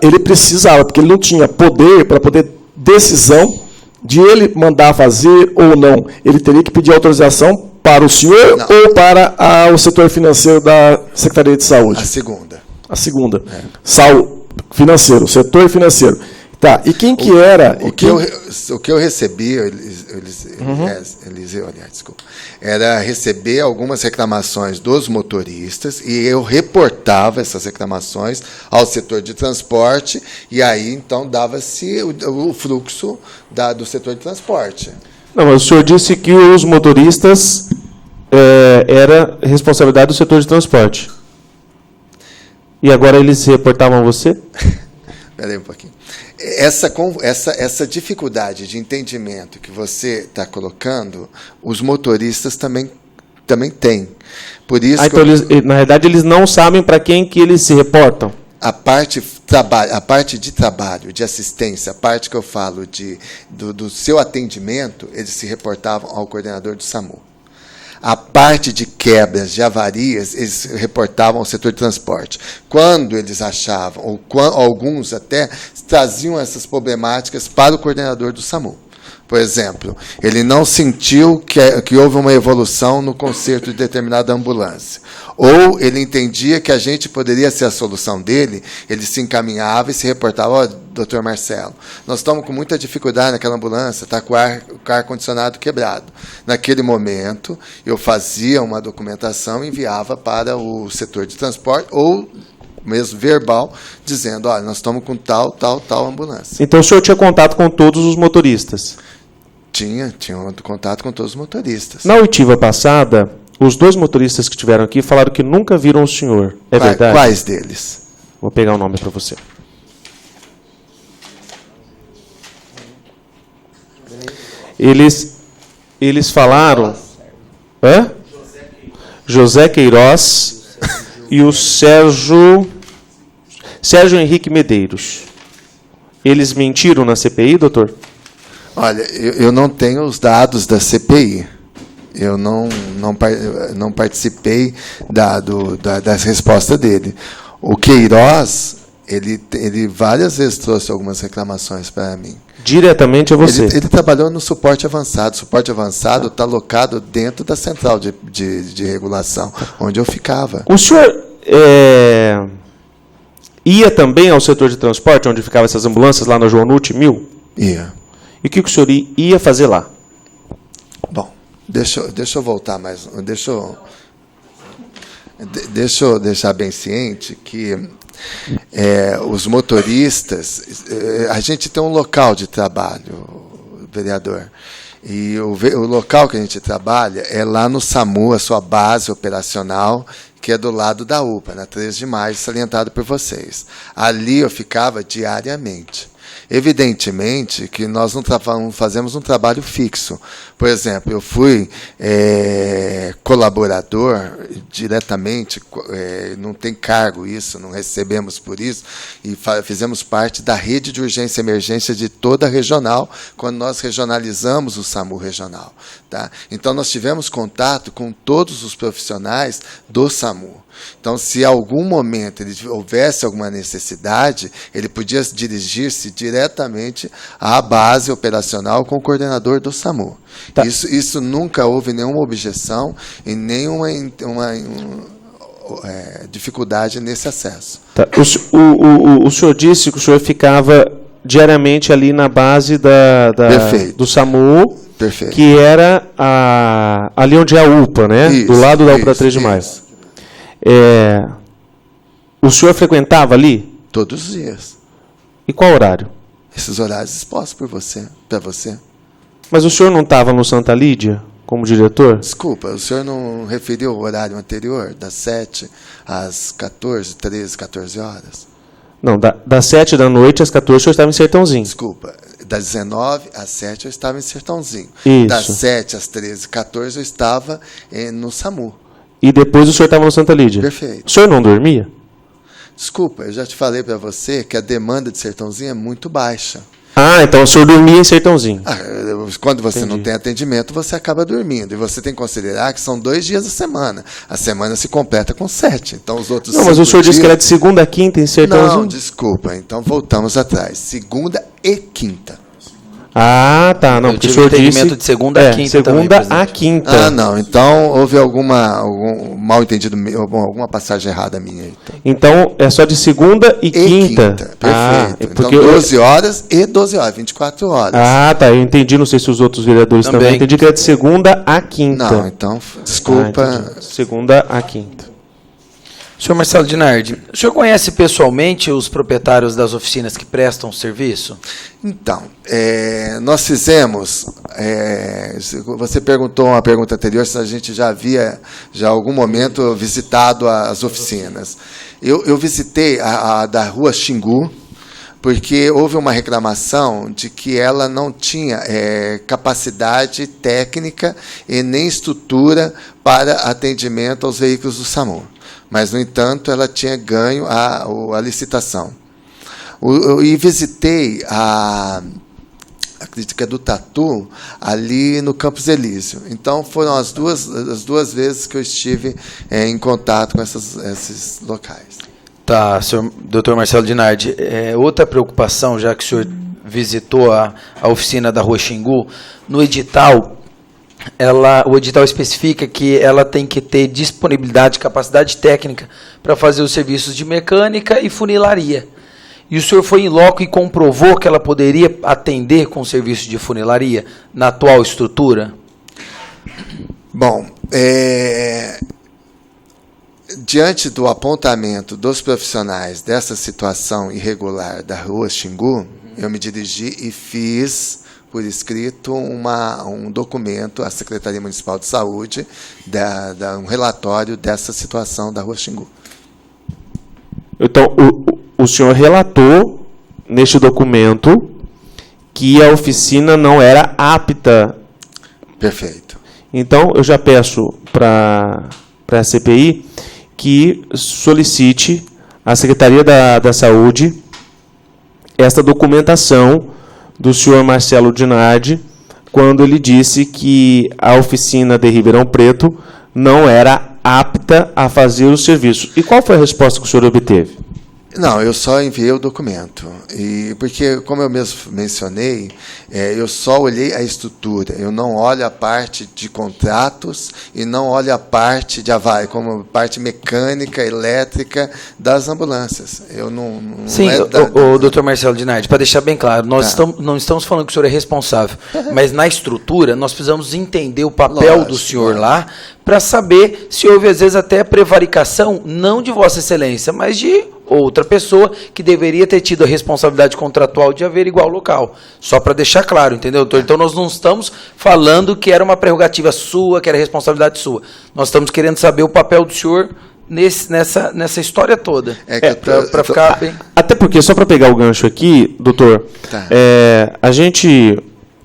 ele precisava, porque ele não tinha poder para poder decisão de ele mandar fazer ou não. Ele teria que pedir autorização para o senhor ou para o setor financeiro da Secretaria de Saúde? A segunda. A segunda. Financeiro, setor financeiro. Tá, e quem que era? O que eu recebi, Eliseu, aliás, desculpa, era receber algumas reclamações dos motoristas e eu reportava essas reclamações ao setor de transporte e aí, então, dava-se o fluxo do setor de transporte. Não, mas o senhor disse que os motoristas era responsabilidade do setor de transporte. E agora eles reportavam a você? Espera aí um pouquinho. Essa dificuldade de entendimento que você está colocando, os motoristas também têm. Por isso então na verdade, eles não sabem para quem que eles se reportam? A parte de trabalho, de assistência, a parte que eu falo do seu atendimento, eles se reportavam ao coordenador do SAMU. A parte de quebras, de avarias, eles reportavam ao setor de transporte. Quando eles achavam, ou alguns até, traziam essas problemáticas para o coordenador do SAMU. Por exemplo, ele não sentiu que houve uma evolução no conserto de determinada ambulância. Ou ele entendia que a gente poderia ser a solução dele, ele se encaminhava e se reportava, doutor Marcelo, nós estamos com muita dificuldade naquela ambulância, está com o ar-condicionado quebrado. Naquele momento, eu fazia uma documentação e enviava para o setor de transporte, ou mesmo verbal, dizendo, olha, nós estamos com tal ambulância. Então o senhor tinha contato com todos os motoristas? Tinha contato com todos os motoristas. Na oitiva passada, os 2 motoristas que estiveram aqui falaram que nunca viram o senhor. É verdade? Quais deles? Vou pegar o nome para você. Eles falaram... José Queiroz e o Sérgio Henrique Medeiros. Eles mentiram na CPI, doutor? Olha, eu não tenho os dados da CPI. Eu não participei das respostas dele. O Queiroz, ele várias vezes trouxe algumas reclamações para mim. Diretamente a você? Ele trabalhou no suporte avançado. O suporte avançado está alocado dentro da central de regulação, onde eu ficava. O senhor ia também ao setor de transporte, onde ficavam essas ambulâncias, lá na João Nutti 1000? Ia. E o que o senhor ia fazer lá? Bom, deixa eu voltar mais. Deixa eu deixar bem ciente que os motoristas, a gente tem um local de trabalho, vereador, e o local que a gente trabalha é lá no SAMU, a sua base operacional, que é do lado da UPA, na 3 de maio, salientado por vocês. Ali eu ficava diariamente. Evidentemente que nós não fazemos um trabalho fixo. Por exemplo, eu fui colaborador diretamente, não tem cargo isso, não recebemos por isso, e fizemos parte da rede de urgência e emergência de toda a regional, quando nós regionalizamos o SAMU regional. Tá? Então, nós tivemos contato com todos os profissionais do SAMU. Então, se em algum momento houvesse alguma necessidade, ele podia dirigir-se diretamente à base operacional com o coordenador do SAMU. Tá. Isso nunca houve nenhuma objeção e nenhuma dificuldade nesse acesso. Tá. O senhor disse que o senhor ficava diariamente ali na base do SAMU, perfeito, que era ali onde é a UPA, né? Isso, do lado da UPA 3 de Maio. O senhor frequentava ali? Todos os dias. E qual horário? Esses horários expostos para você. Mas o senhor não estava no Santa Lídia como diretor? Desculpa, o senhor não referiu o horário anterior, das 7 às 14, 13, 14 horas? Não, das 7 da noite às 14 o senhor estava em Sertãozinho. Desculpa, das 19 às 7 eu estava em Sertãozinho. Isso. Das 7 às 13, 14 eu estava no SAMU. E depois o senhor estava no Santa Lídia? Perfeito. O senhor não dormia? Desculpa, eu já te falei para você que a demanda de Sertãozinho é muito baixa. Ah, então o senhor dormia em Sertãozinho. Quando você não tem atendimento, você acaba dormindo. E você tem que considerar que são 2 dias a semana. A semana se completa com 7. Então, os outros não, mas o senhor disse que era de segunda a quinta em Sertãozinho? Não, desculpa. Então, voltamos atrás. Segunda e quinta. Ah, tá. Não, porque o senhor disse de segunda a quinta. Segunda a quinta. Ah, não. Então, houve algum mal entendido, alguma passagem errada minha aí. Então, é só de segunda e quinta. Perfeito. Então, 12 horas e 12 horas, 24 horas. Ah, tá. Eu entendi, não sei se os outros vereadores também. Entendi que era de segunda a quinta. Não, então, desculpa. Segunda a quinta. Senhor Marcelo Dinardi, o senhor conhece pessoalmente os proprietários das oficinas que prestam serviço? Então, nós fizemos, você perguntou uma pergunta anterior se a gente já havia, já em algum momento, visitado as oficinas. Eu visitei a da Rua Xingu, porque houve uma reclamação de que ela não tinha capacidade técnica e nem estrutura para atendimento aos veículos do SAMU. Mas, no entanto, ela tinha ganho a licitação. E visitei acredito que é do Tatu, ali no Campos Elísio. Então, foram as duas vezes que eu estive em contato com esses locais. Tá, senhor Dr. Marcelo Dinardi, outra preocupação, já que o senhor visitou a oficina da Rua Xingu, no edital, o edital especifica que ela tem que ter disponibilidade, capacidade técnica para fazer os serviços de mecânica e funilaria. E o senhor foi em loco e comprovou que ela poderia atender com o serviço de funilaria na atual estrutura? Bom, diante do apontamento dos profissionais dessa situação irregular da Rua Xingu, eu me dirigi e fiz por escrito um documento à Secretaria Municipal de Saúde, um relatório dessa situação da Rua Xingu. Então, o senhor relatou neste documento que a oficina não era apta. Perfeito. Então, eu já peço para a CPI que solicite à Secretaria da Saúde esta documentação do senhor Marcelo Dinardi, quando ele disse que a oficina de Ribeirão Preto não era apta a fazer o serviço. E qual foi a resposta que o senhor obteve? Não, eu só enviei o documento. Porque, como eu mesmo mencionei, eu só olhei a estrutura. Eu não olho a parte de contratos e não olho a parte de como parte mecânica, elétrica das ambulâncias. Eu não. Sim, o doutor Marcelo Dinardi, para deixar bem claro, nós não estamos falando que o senhor é responsável, mas na estrutura nós precisamos entender o papel do senhor lá para saber se houve, às vezes, até prevaricação, não de Vossa Excelência, mas de outra pessoa que deveria ter tido a responsabilidade contratual de averiguar o local. Só para deixar claro, entendeu, doutor? Então, nós não estamos falando que era uma prerrogativa sua, que era responsabilidade sua. Nós estamos querendo saber o papel do senhor nessa história toda. Para então, ficar bem... Até porque, só para pegar o gancho aqui, doutor, Tá. A gente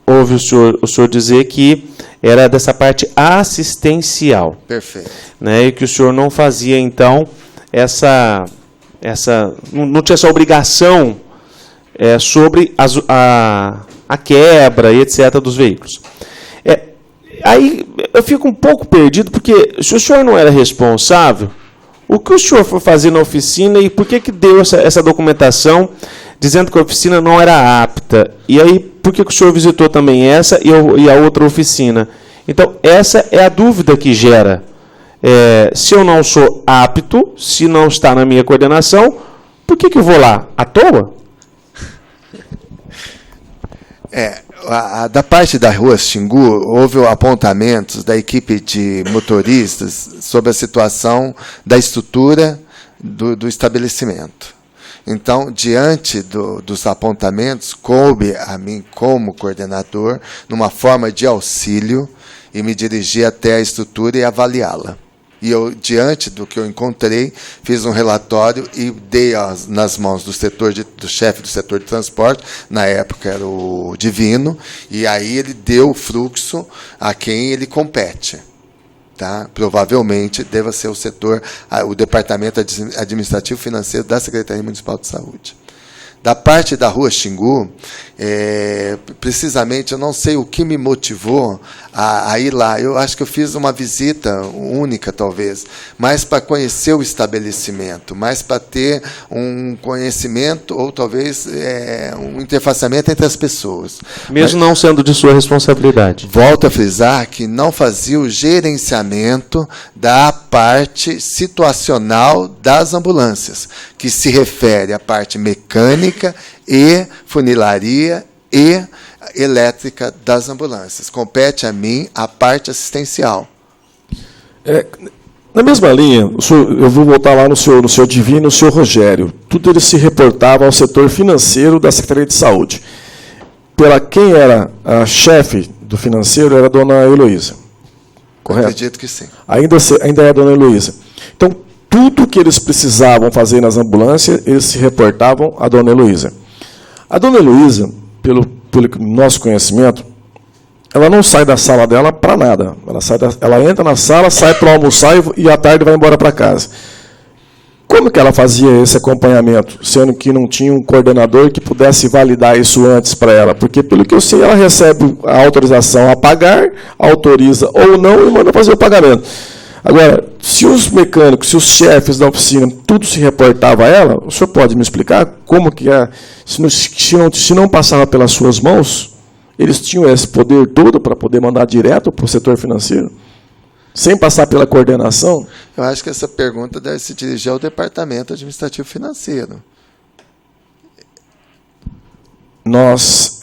ouve o senhor dizer que era dessa parte assistencial. Perfeito. Né, e que o senhor não fazia, então, não tinha essa obrigação sobre a quebra e etc. dos veículos. Aí eu fico um pouco perdido, porque se o senhor não era responsável, o que o senhor foi fazer na oficina e por que deu essa documentação dizendo que a oficina não era apta? E aí, por que o senhor visitou também essa e a outra oficina? Então, essa é a dúvida que gera. Se eu não sou apto, se não está na minha coordenação, por que eu vou lá? À toa? Da parte da Rua Xingu, houve apontamentos da equipe de motoristas sobre a situação da estrutura do estabelecimento. Então, diante dos apontamentos, coube a mim, como coordenador, numa forma de auxílio, e me dirigir até a estrutura e avaliá-la. E eu, diante do que eu encontrei, fiz um relatório e dei nas mãos do chefe do setor de transporte, na época era o Divino, e aí ele deu o fluxo a quem ele compete. Tá? Provavelmente deva ser o Departamento Administrativo Financeiro da Secretaria Municipal de Saúde. Da parte da Rua Xingu, precisamente, eu não sei o que me motivou a ir lá. Eu acho que eu fiz uma visita única, talvez, mais para conhecer o estabelecimento, mais para ter um conhecimento ou talvez um interfaceamento entre as pessoas. Mesmo não sendo de sua responsabilidade. Volto a frisar que não fazia o gerenciamento da parte situacional das ambulâncias, que se refere à parte mecânica e funilaria e elétrica das ambulâncias. Compete a mim a parte assistencial. Na mesma linha, eu vou voltar lá no senhor Divino, no senhor Rogério. Tudo ele se reportava ao setor financeiro da Secretaria de Saúde. Quem era a chefe do financeiro era a dona Heloísa. Correto? Acredito que sim. Ainda é a dona Heloísa. Então, tudo que eles precisavam fazer nas ambulâncias, eles se reportavam à dona Heloísa. A dona Heloísa, pelo nosso conhecimento, ela não sai da sala dela para nada. Ela entra na sala, sai para almoçar e à tarde vai embora para casa. Como que ela fazia esse acompanhamento, sendo que não tinha um coordenador que pudesse validar isso antes para ela? Porque, pelo que eu sei, ela recebe a autorização a pagar, autoriza ou não e manda fazer o pagamento. Agora, se os mecânicos, se os chefes da oficina, tudo se reportava a ela, o senhor pode me explicar como que se não passava pelas suas mãos, eles tinham esse poder todo para poder mandar direto para o setor financeiro? Sem passar pela coordenação? Eu acho que essa pergunta deve se dirigir ao Departamento Administrativo Financeiro. Nós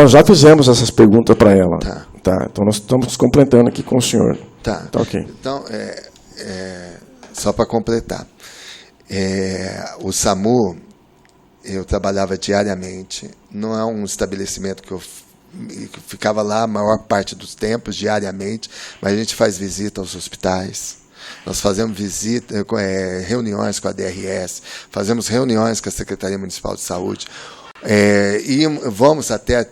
já fizemos essas perguntas para ela. Tá. Então, nós estamos completando aqui com o senhor. Tá. Ok. Então, só para completar. O SAMU, eu trabalhava diariamente. Não é um estabelecimento que eu ficava lá a maior parte dos tempos, diariamente, mas a gente faz visita aos hospitais, nós fazemos reuniões com a DRS, fazemos reuniões com a Secretaria Municipal de Saúde, e vamos até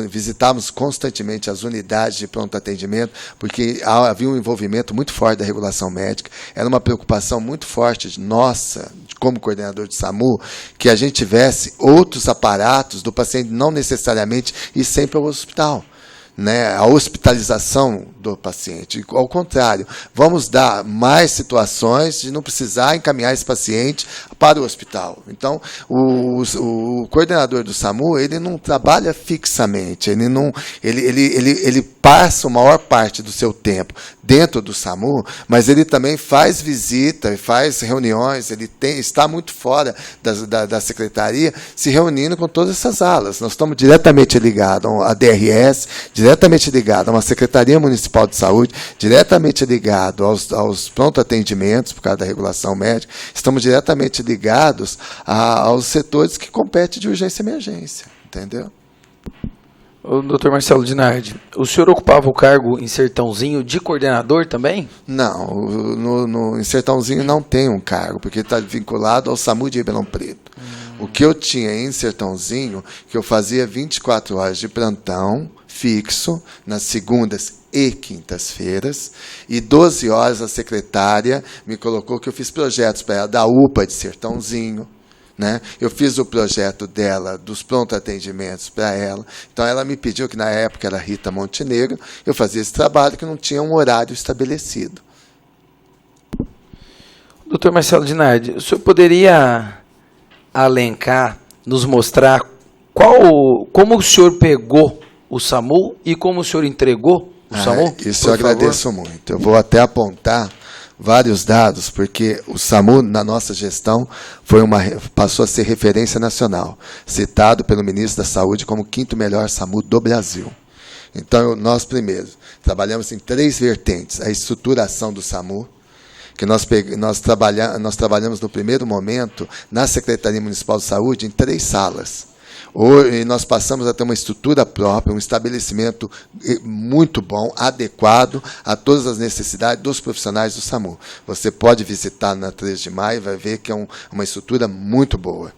visitamos constantemente as unidades de pronto atendimento, porque havia um envolvimento muito forte da regulação médica, era uma preocupação muito forte nossa, como coordenador de SAMU, que a gente tivesse outros aparatos do paciente, não necessariamente ir sempre ao hospital. A hospitalização do paciente. Ao contrário, vamos dar mais situações de não precisar encaminhar esse paciente para o hospital. Então, o coordenador do SAMU, ele não trabalha fixamente, ele passa a maior parte do seu tempo dentro do SAMU, mas ele também faz visita, faz reuniões, está muito fora da secretaria, se reunindo com todas essas alas. Nós estamos diretamente ligados à DRS, diretamente ligados a uma Secretaria Municipal de Saúde, diretamente ligados aos pronto-atendimentos, por causa da regulação médica, estamos diretamente ligados aos setores que competem de urgência e emergência. Entendeu? O Dr. Marcelo Dinardi, o senhor ocupava o cargo em Sertãozinho de coordenador também? Não, em Sertãozinho não tem um cargo, porque está vinculado ao SAMU de Ribeirão Preto. O que eu tinha em Sertãozinho, que eu fazia 24 horas de plantão fixo, nas segundas e quintas-feiras, e 12 horas a secretária me colocou que eu fiz projetos para ela da UPA de Sertãozinho, né? Eu fiz o projeto dela, dos pronto-atendimentos para ela. Então, ela me pediu, que na época era Rita Montenegro, eu fazia esse trabalho que não tinha um horário estabelecido. Dr. Marcelo Dinardi, o senhor poderia alencar, nos mostrar como o senhor pegou o SAMU e como o senhor entregou o SAMU? Isso eu agradeço muito. Eu vou até apontar vários dados, porque o SAMU, na nossa gestão, passou a ser referência nacional, citado pelo ministro da Saúde como o 5º melhor SAMU do Brasil. Então, nós, primeiro, trabalhamos em 3 vertentes. A estruturação do SAMU, que nós trabalhamos no primeiro momento, na Secretaria Municipal de Saúde, em 3 salas. E nós passamos a ter uma estrutura própria, um estabelecimento muito bom, adequado a todas as necessidades dos profissionais do SAMU. Você pode visitar na 3 de maio e vai ver que é uma estrutura muito boa.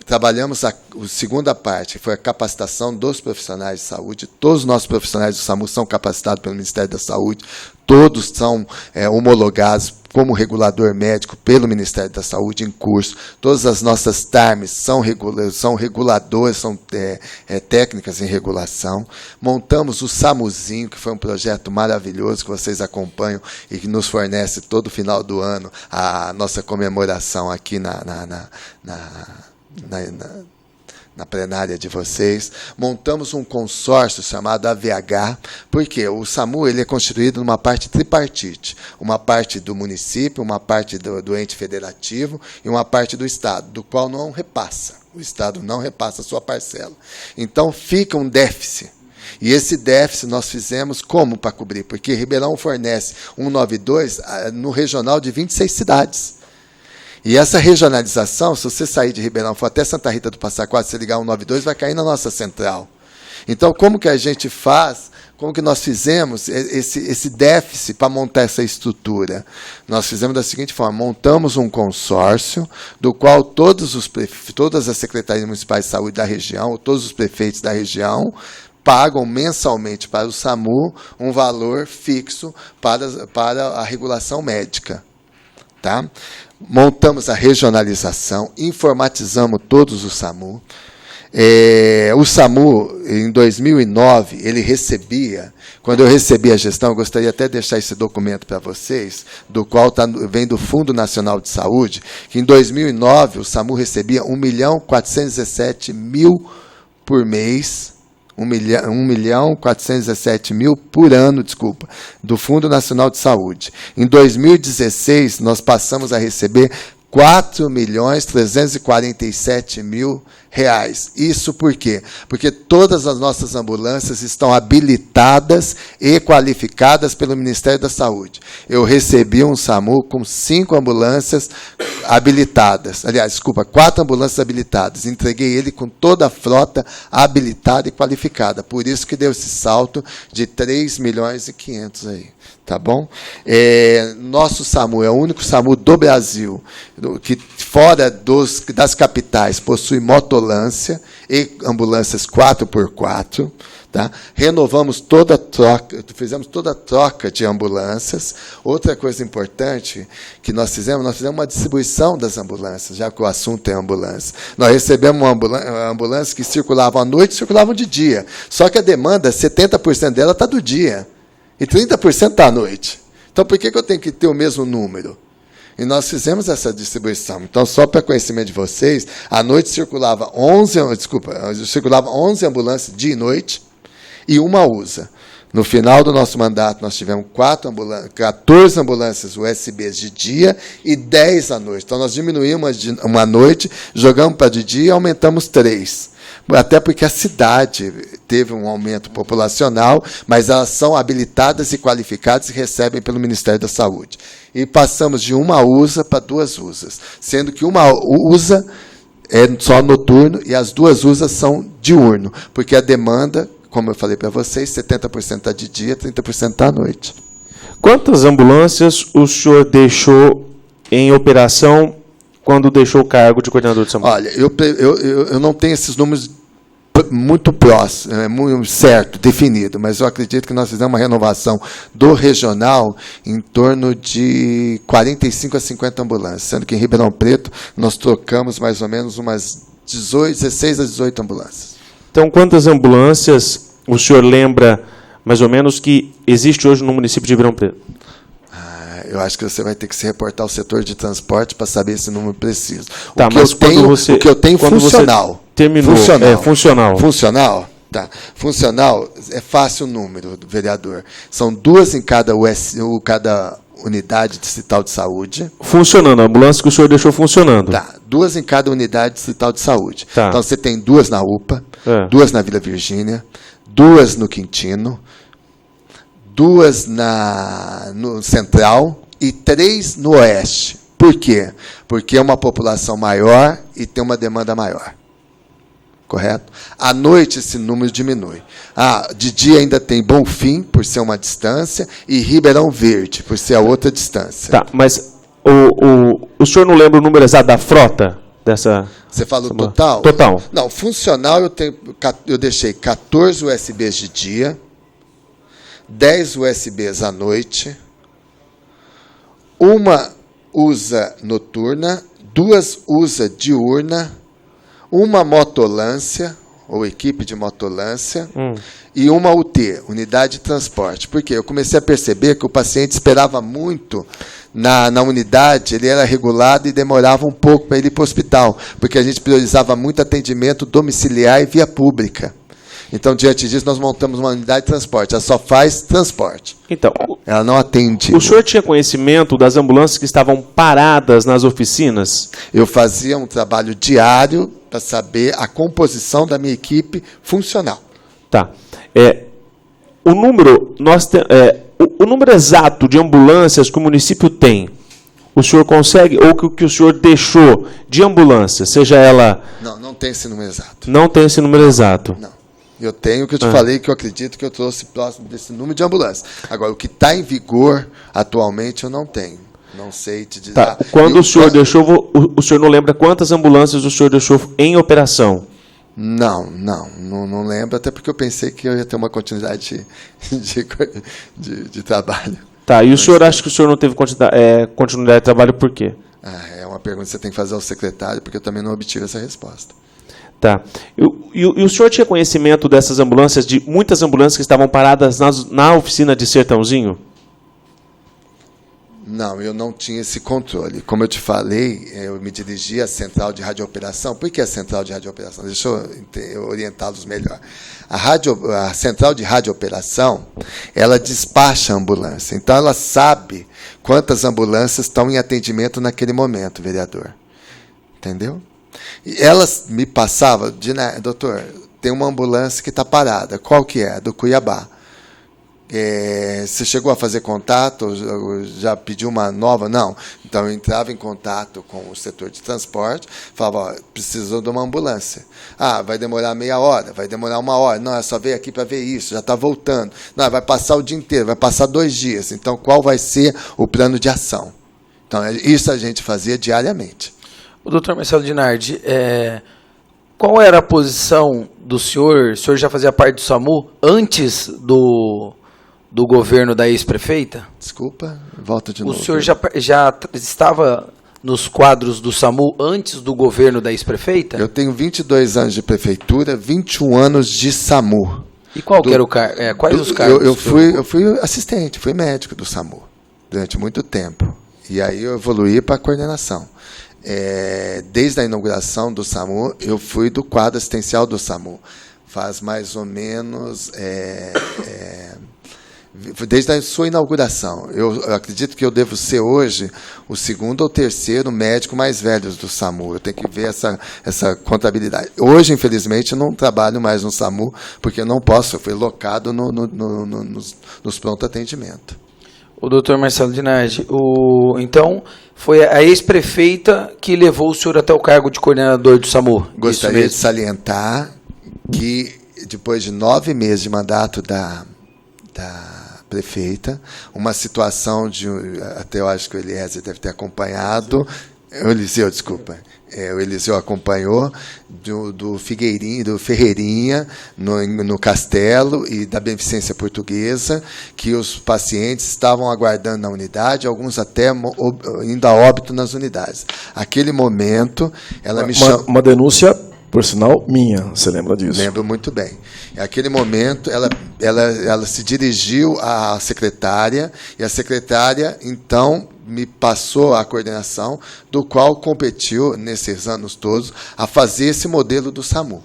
Trabalhamos a segunda parte, que foi a capacitação dos profissionais de saúde. Todos os nossos profissionais do SAMU são capacitados pelo Ministério da Saúde, todos são homologados como regulador médico pelo Ministério da Saúde em curso. Todas as nossas TARMs são reguladores, são técnicas em regulação. Montamos o SAMUzinho, que foi um projeto maravilhoso que vocês acompanham e que nos fornece todo final do ano a nossa comemoração aqui na plenária de vocês. Montamos um consórcio chamado AVH, porque o SAMU ele é constituído numa parte tripartite, uma parte do município, uma parte do ente federativo e uma parte do Estado, do qual não repassa. O Estado não repassa a sua parcela. Então, fica um déficit. E esse déficit nós fizemos como para cobrir? Porque Ribeirão fornece 192 no regional de 26 cidades. E essa regionalização, se você sair de Ribeirão, for até Santa Rita do Passa Quatro, se ligar 192, vai cair na nossa central. Então, como que a gente faz, como que nós fizemos esse déficit para montar essa estrutura? Nós fizemos da seguinte forma: montamos um consórcio, do qual todas as secretarias municipais de saúde da região, todos os prefeitos da região, pagam mensalmente para o SAMU um valor fixo para a regulação médica. Tá? Montamos a regionalização, informatizamos todos os SAMU. O SAMU, em 2009, ele recebia, quando eu recebi a gestão, eu gostaria até de deixar esse documento para vocês, do qual vem do Fundo Nacional de Saúde, que em 2009 o SAMU recebia 1.417.000 por mês, 1.417.000 por ano, do Fundo Nacional de Saúde. Em 2016, nós passamos a receber 4.347.000 reais. Isso por quê? Porque todas as nossas ambulâncias estão habilitadas e qualificadas pelo Ministério da Saúde. Eu recebi um SAMU com 5 ambulâncias habilitadas. Aliás, 4 ambulâncias habilitadas. Entreguei ele com toda a frota habilitada e qualificada. Por isso que deu esse salto de 3.500.000 aí. Tá bom? Nosso SAMU é o único SAMU do Brasil que, fora das capitais, possui motolância e ambulâncias 4x4. Tá? Renovamos fizemos toda a troca de ambulâncias. Outra coisa importante que nós fizemos uma distribuição das ambulâncias, já que o assunto é ambulância. Nós recebemos uma ambulância que circulava à noite e circulava de dia. Só que a demanda, 70% dela está do dia. E 30% está à noite. Então, por que eu tenho que ter o mesmo número? E nós fizemos essa distribuição. Então, só para conhecimento de vocês, à noite circulava 11 ambulâncias dia e noite e uma USA. No final do nosso mandato, nós tivemos 14 ambulâncias USBs de dia e 10 à noite. Então, nós diminuímos uma noite, jogamos para de dia e aumentamos 3. Até porque a cidade teve um aumento populacional, mas elas são habilitadas e qualificadas e recebem pelo Ministério da Saúde. E passamos de uma USA para 2 USAs, sendo que uma USA é só noturno e as 2 USAs são diurno, porque a demanda, como eu falei para vocês, 70% está de dia, 30% está à noite. Quantas ambulâncias o senhor deixou em operação quando deixou o cargo de coordenador de SAMU? Olha, eu não tenho esses números muito próximo, muito certo, definido, mas eu acredito que nós fizemos uma renovação do regional em torno de 45 a 50 ambulâncias, sendo que em Ribeirão Preto nós trocamos mais ou menos umas 16 a 18 ambulâncias. Então, quantas ambulâncias o senhor lembra, mais ou menos, que existe hoje no município de Ribeirão Preto? Eu acho que você vai ter que se reportar ao setor de transporte para saber esse número preciso. Tá, mas o que eu tenho funcional. Terminou. Funcional. Funcional? Tá. Funcional é fácil o número, vereador. São 2 em cada unidade distrital de saúde. Funcionando, a ambulância que o senhor deixou funcionando. Tá. 2 em cada unidade distrital de saúde. Tá. Então você tem 2 na UPA, 2 na Vila Virgínia, 2 no Quintino, 2 no Central e 3 no Oeste. Por quê? Porque é uma população maior e tem uma demanda maior. Correto? À noite esse número diminui. De dia ainda tem Bonfim, por ser uma distância, e Ribeirão Verde, por ser a outra distância. Tá, mas o senhor não lembra o número exato da frota dessa... Você falou total? Total. Não, funcional eu deixei 14 USBs de dia, 10 USBs à noite, 1 USA noturna, 2 USA diurna, 1 motolância, ou equipe de motolância, e 1 UT, unidade de transporte. Por quê? Eu comecei a perceber que o paciente esperava muito na unidade, ele era regulado e demorava um pouco para ele ir para o hospital, porque a gente priorizava muito atendimento domiciliar e via pública. Então, diante disso, nós montamos uma unidade de transporte. Ela só faz transporte. Então, ela não atende. O senhor tinha conhecimento das ambulâncias que estavam paradas nas oficinas? Eu fazia um trabalho diário para saber a composição da minha equipe funcional. Tá. O número exato de ambulâncias que o município tem, o senhor consegue, ou que o senhor deixou de ambulância, seja ela... Não tem esse número exato. Não tem esse número exato. Não. Eu tenho o que eu te falei, que eu acredito que eu trouxe próximo desse número de ambulâncias. Agora, o que está em vigor atualmente eu não tenho. Não sei te dizer. Tá. Quando o senhor deixou, o senhor não lembra quantas ambulâncias o senhor deixou em operação? Não lembro, até porque eu pensei que eu ia ter uma continuidade de trabalho. Tá, e o senhor acha que o senhor não teve continuidade de trabalho por quê? É uma pergunta que você tem que fazer ao secretário, porque eu também não obtive essa resposta. Tá. E o senhor tinha conhecimento dessas ambulâncias, de muitas ambulâncias que estavam paradas na oficina de Sertãozinho? Não, eu não tinha esse controle. Como eu te falei, eu me dirigi à central de radiooperação. Por que a central de radiooperação? Deixa eu orientá-los melhor. A central de radiooperação, ela despacha a ambulância. Então, ela sabe quantas ambulâncias estão em atendimento naquele momento, vereador. Entendeu? E elas me passavam, doutor, tem uma ambulância que está parada. Qual que é? Do Cuiabá. Você chegou a fazer contato? Já pediu uma nova? Não. Então, eu entrava em contato com o setor de transporte, falava, precisou de uma ambulância. Vai demorar meia hora, vai demorar 1 hora. Não, é só veio aqui para ver isso, já está voltando. Não, vai passar o dia inteiro, vai passar 2 dias. Então, qual vai ser o plano de ação? Então, isso a gente fazia diariamente. O doutor Marcelo Dinardi, qual era a posição do senhor? O senhor já fazia parte do SAMU antes do governo da ex-prefeita? Desculpa, volta de novo. O senhor já estava nos quadros do SAMU antes do governo da ex-prefeita? Eu tenho 22 anos de prefeitura, 21 anos de SAMU. E qual que era o cargo? Quais os cargos? Eu fui assistente, fui médico do SAMU durante muito tempo. E aí eu evoluí para a coordenação. Desde a inauguração do SAMU, eu fui do quadro assistencial do SAMU. Faz mais ou menos... desde a sua inauguração. Eu acredito que eu devo ser hoje o 2º ou 3º médico mais velho do SAMU. Eu tenho que ver essa contabilidade. Hoje, infelizmente, eu não trabalho mais no SAMU, porque eu não posso. Eu fui locado nos pronto atendimento. O doutor Marcelo Dinardi, então, foi a ex-prefeita que levou o senhor até o cargo de coordenador do SAMU. Gostaria de salientar que, depois de 9 meses de mandato da prefeita, uma situação até eu acho que o Eliezer deve ter acompanhado, o Eliseu, desculpa, o Eliseu acompanhou, do Figueirinha, do Ferreirinha, no Castelo, e da Beneficência Portuguesa, que os pacientes estavam aguardando na unidade, alguns até indo a óbito nas unidades. Aquele momento, ela me chamou... Uma denúncia, por sinal, minha, você lembra disso? Lembro muito bem. Naquele momento, ela se dirigiu à secretária, e a secretária, então, me passou a coordenação, do qual competiu, nesses anos todos, a fazer esse modelo do SAMU.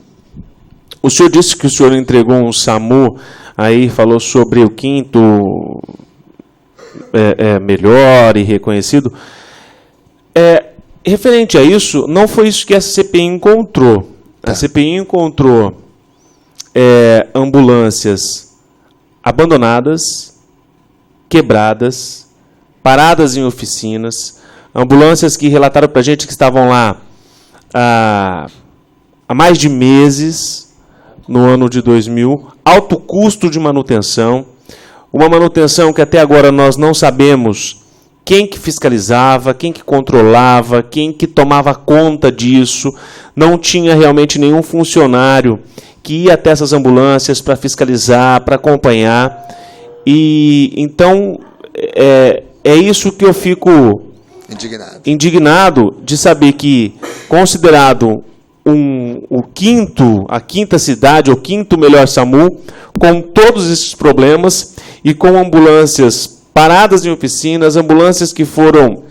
O senhor disse que o senhor entregou um SAMU, aí falou sobre o 5º melhor e reconhecido. Referente a isso, não foi isso que a CPI encontrou. A CPI encontrou ambulâncias abandonadas, quebradas, paradas em oficinas, ambulâncias que relataram para a gente que estavam lá há mais de meses, no ano de 2000, alto custo de manutenção, uma manutenção que até agora nós não sabemos quem que fiscalizava, quem que controlava, quem que tomava conta disso, não tinha realmente nenhum funcionário que ia até essas ambulâncias para fiscalizar, para acompanhar, e então é isso que eu fico indignado de saber que, considerado a quinta cidade, o 5º melhor SAMU, com todos esses problemas e com ambulâncias paradas em oficinas, ambulâncias que foram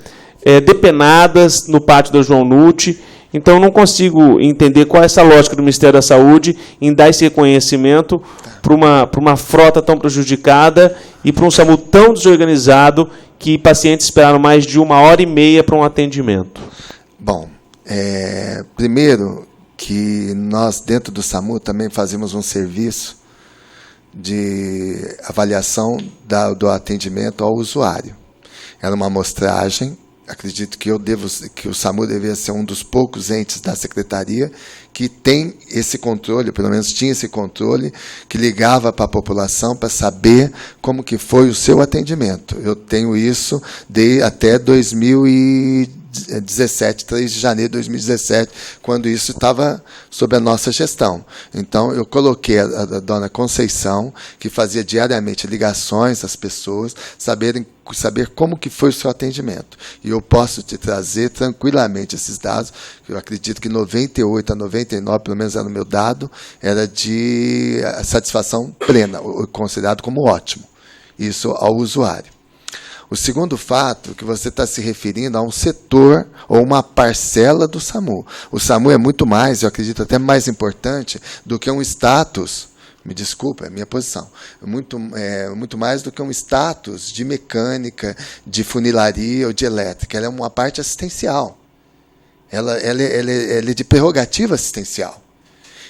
depenadas no pátio da João Nutti. Então, eu não consigo entender qual é essa lógica do Ministério da Saúde em dar esse reconhecimento para uma frota tão prejudicada e para um SAMU tão desorganizado que pacientes esperaram mais de 1h30 para um atendimento. Bom, primeiro que nós, dentro do SAMU, também fazemos um serviço de avaliação do atendimento ao usuário. Era uma amostragem. Acredito que que o SAMU deveria ser um dos poucos entes da secretaria que tem esse controle, pelo menos tinha esse controle, que ligava para a população para saber como que foi o seu atendimento. Eu tenho isso até 2017, 3 de janeiro de 2017, quando isso estava sob a nossa gestão. Então, eu coloquei a dona Conceição, que fazia diariamente ligações às pessoas, saber como que foi o seu atendimento. E eu posso te trazer tranquilamente esses dados, eu acredito que 98 a 99, pelo menos era o meu dado, era de satisfação plena, considerado como ótimo. Isso ao usuário. O segundo fato, que você está se referindo a um setor ou uma parcela do SAMU. O SAMU é muito mais, eu acredito até mais importante, do que um status, me desculpa, é a minha posição, muito mais do que um status de mecânica, de funilaria ou de elétrica. Ela é uma parte assistencial. Ela é de prerrogativa assistencial.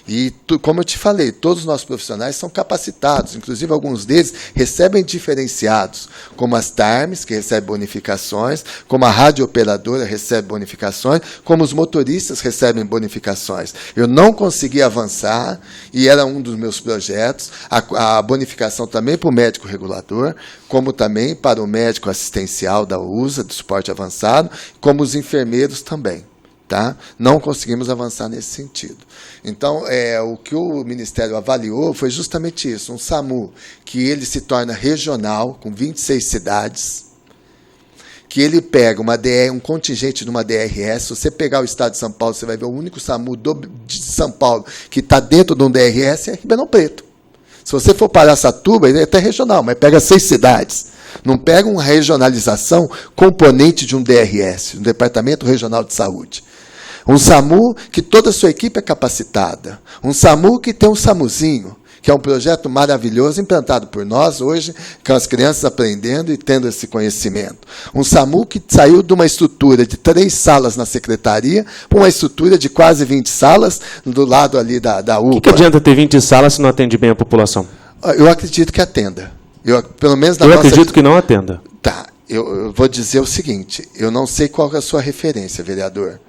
E, como eu te falei, todos os nossos profissionais são capacitados, inclusive alguns deles recebem diferenciados, como as TARMs, que recebem bonificações, como a radiooperadora recebe bonificações, como os motoristas recebem bonificações. Eu não consegui avançar, e era um dos meus projetos, a bonificação também para o médico regulador, como também para o médico assistencial da USA, do suporte avançado, como os enfermeiros também. Tá? Não conseguimos avançar nesse sentido. Então, o que o Ministério avaliou foi justamente isso, um SAMU que ele se torna regional, com 26 cidades, que ele pega um contingente de uma DRS. Se você pegar o estado de São Paulo, você vai ver o único SAMU de São Paulo que está dentro de um DRS é Ribeirão Preto. Se você for para Araçatuba, ele é até regional, mas pega 6 cidades. Não pega uma regionalização componente de um DRS, um Departamento Regional de Saúde. Um SAMU que toda a sua equipe é capacitada. Um SAMU que tem um SAMUzinho, que é um projeto maravilhoso, implantado por nós hoje, com as crianças aprendendo e tendo esse conhecimento. Um SAMU que saiu de uma estrutura de 3 salas na secretaria para uma estrutura de quase 20 salas do lado ali da UPA. O que adianta ter 20 salas se não atende bem a população? Eu acredito que atenda. Pelo menos eu acredito que não atenda. Tá, eu vou dizer o seguinte, eu não sei qual que é a sua referência, vereador.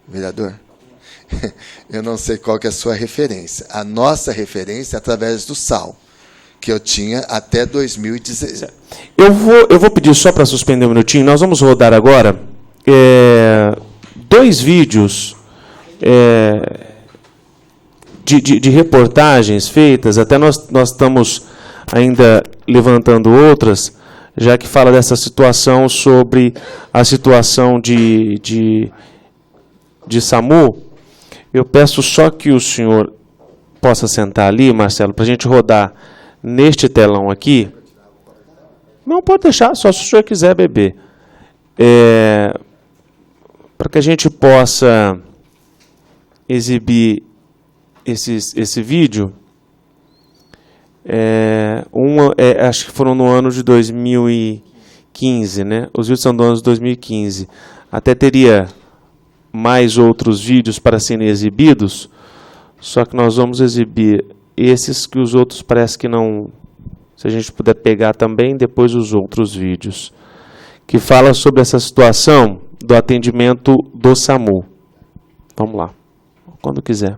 Vereador? Eu não sei qual que é a sua referência. A nossa referência é através do SAL, que eu tinha até 2016. Eu vou pedir só para suspender um minutinho. Nós vamos rodar agora 2 vídeos de reportagens feitas. Até nós estamos ainda levantando outras, já que fala dessa situação sobre a situação de SAMU. Eu peço só que o senhor possa sentar ali, Marcelo, para a gente rodar neste telão aqui. Não, pode deixar, só se o senhor quiser beber. Para que a gente possa exibir esse vídeo. Acho que foram no ano de 2015, né? Os vídeos são do ano de 2015. Até teria mais outros vídeos para serem exibidos, só que nós vamos exibir esses, que os outros parece que não. Se a gente puder pegar também depois os outros vídeos, que fala sobre essa situação do atendimento do SAMU. Vamos lá, quando quiser.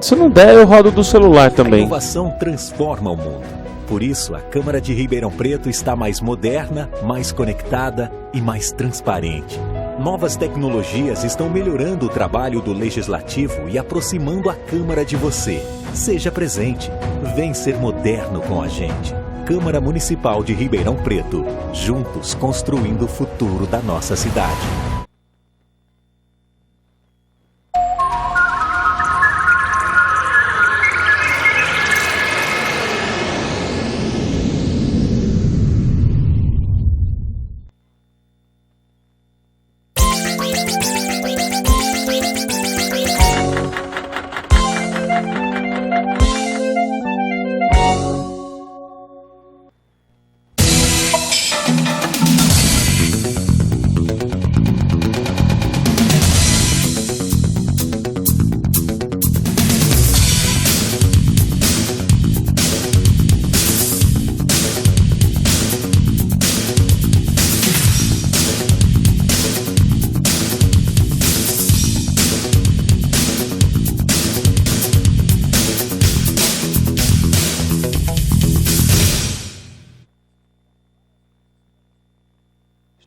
Se não der, eu rodo do celular também. A inovação transforma o mundo. Por isso, a Câmara de Ribeirão Preto está mais moderna, mais conectada e mais transparente. Novas tecnologias estão melhorando o trabalho do Legislativo e aproximando a Câmara de você. Seja presente. Vem ser moderno com a gente. Câmara Municipal de Ribeirão Preto. Juntos construindo o futuro da nossa cidade.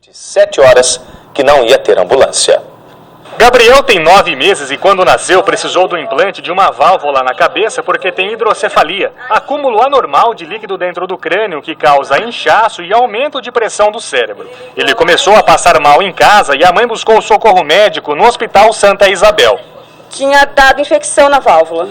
De 7 horas que não ia ter ambulância. Gabriel tem 9 meses e quando nasceu precisou do implante de uma válvula na cabeça porque tem hidrocefalia, acúmulo anormal de líquido dentro do crânio que causa inchaço e aumento de pressão do cérebro. Ele começou a passar mal em casa e a mãe buscou socorro médico no Hospital Santa Isabel. Tinha dado infecção na válvula.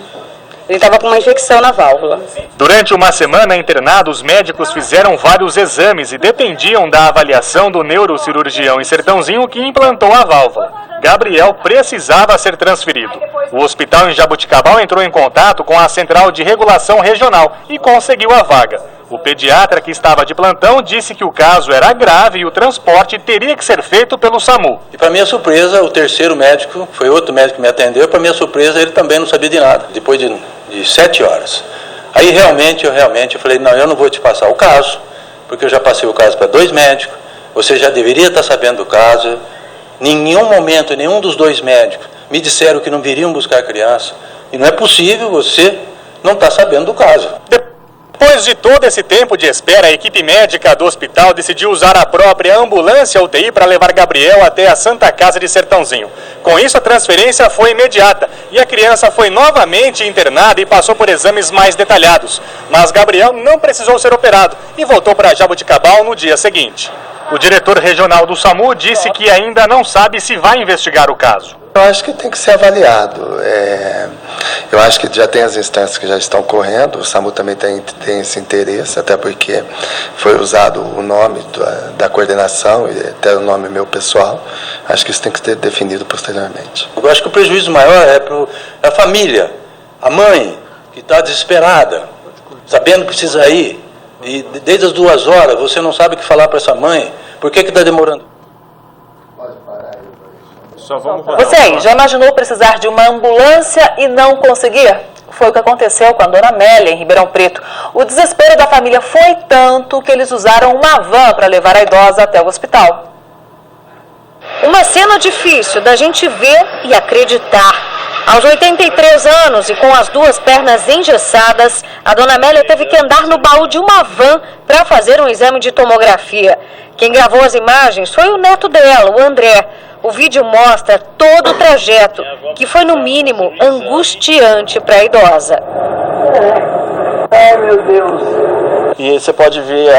Ele estava com uma infecção na válvula. Durante uma semana internado, os médicos fizeram vários exames e dependiam da avaliação do neurocirurgião em Sertãozinho que implantou a válvula. Gabriel precisava ser transferido. O hospital em Jaboticabal entrou em contato com a Central de Regulação Regional e conseguiu a vaga. O pediatra que estava de plantão disse que o caso era grave e o transporte teria que ser feito pelo SAMU. E para minha surpresa, o terceiro médico, foi outro médico que me atendeu, para minha surpresa ele também não sabia de nada, depois de 7 horas. Aí eu falei, não, eu não vou te passar o caso, porque eu já passei o caso para 2 médicos, você já deveria estar sabendo do caso. Em nenhum momento, nenhum dos 2 médicos me disseram que não viriam buscar a criança. E não é possível você não estar sabendo do caso. Depois de todo esse tempo de espera, a equipe médica do hospital decidiu usar a própria ambulância UTI para levar Gabriel até a Santa Casa de Sertãozinho. Com isso, a transferência foi imediata e a criança foi novamente internada e passou por exames mais detalhados. Mas Gabriel não precisou ser operado e voltou para Jaboticabal no dia seguinte. O diretor regional do SAMU disse que ainda não sabe se vai investigar o caso. Eu acho que tem que ser avaliado. Eu acho que já tem as instâncias que já estão correndo, o SAMU também tem esse interesse, até porque foi usado o nome da coordenação e até o nome meu pessoal. Acho que isso tem que ser definido posteriormente. Eu acho que o prejuízo maior é para a família, a mãe, que está desesperada, sabendo que precisa ir, e desde as 2 horas você não sabe o que falar para essa mãe. Por que está demorando? Você aí, já imaginou precisar de uma ambulância e não conseguir? Foi o que aconteceu com a dona Amélia, em Ribeirão Preto. O desespero da família foi tanto que eles usaram uma van para levar a idosa até o hospital. Uma cena difícil da gente ver e acreditar. Aos 83 anos e com as 2 pernas engessadas, a dona Amélia teve que andar no baú de uma van para fazer um exame de tomografia. Quem gravou as imagens foi o neto dela, o André. O vídeo mostra todo o trajeto, que foi, no mínimo, angustiante para a idosa. Ai, meu Deus. E você pode ver,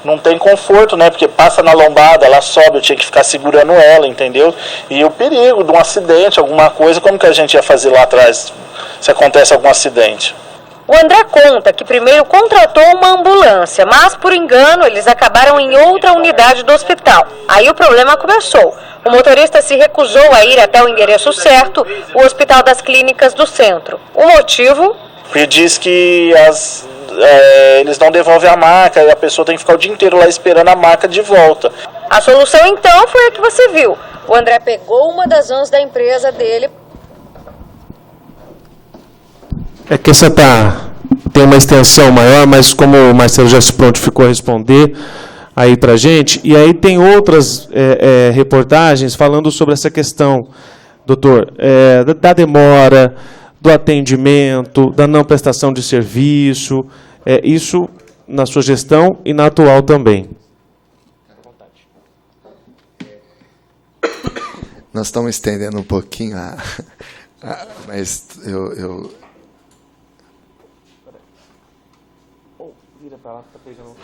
não tem conforto, né? Porque passa na lombada, ela sobe, eu tinha que ficar segurando ela, entendeu? E o perigo de um acidente, alguma coisa, como que a gente ia fazer lá atrás, se acontece algum acidente? O André conta que primeiro contratou uma ambulância, mas por engano eles acabaram em outra unidade do hospital. Aí o problema começou. O motorista se recusou a ir até o endereço certo, o Hospital das Clínicas do Centro. O motivo? Porque diz que eles não devolvem a maca e a pessoa tem que ficar o dia inteiro lá esperando a maca de volta. A solução então foi a que você viu. O André pegou uma das vans da empresa dele. É que essa tem uma extensão maior, mas como o Marcelo já se prontificou a responder aí para a gente, e aí tem outras reportagens falando sobre essa questão, doutor, da demora, do atendimento, da não prestação de serviço, isso na sua gestão e na atual também. Nós estamos estendendo um pouquinho, mas eu Vira para lá, tá pegando.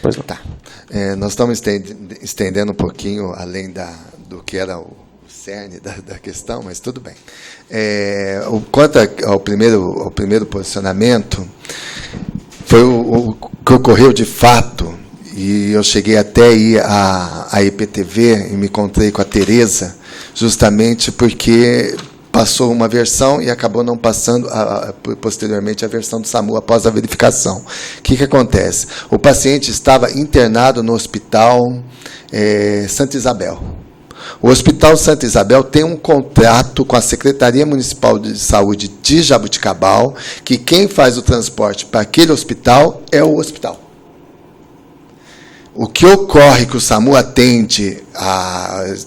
Pois não. Tá. Nós estamos estendendo um pouquinho além do que era o cerne da questão, mas tudo bem. Quanto ao primeiro posicionamento, foi o que ocorreu de fato, e eu cheguei até ir à IPTV e me encontrei com a Tereza, justamente porque passou uma versão e acabou não passando posteriormente a versão do SAMU após a verificação. O que acontece? O paciente estava internado no Hospital Santa Isabel. O Hospital Santa Isabel tem um contrato com a Secretaria Municipal de Saúde de Jaboticabal, que quem faz o transporte para aquele hospital é o hospital. O que ocorre que o SAMU atende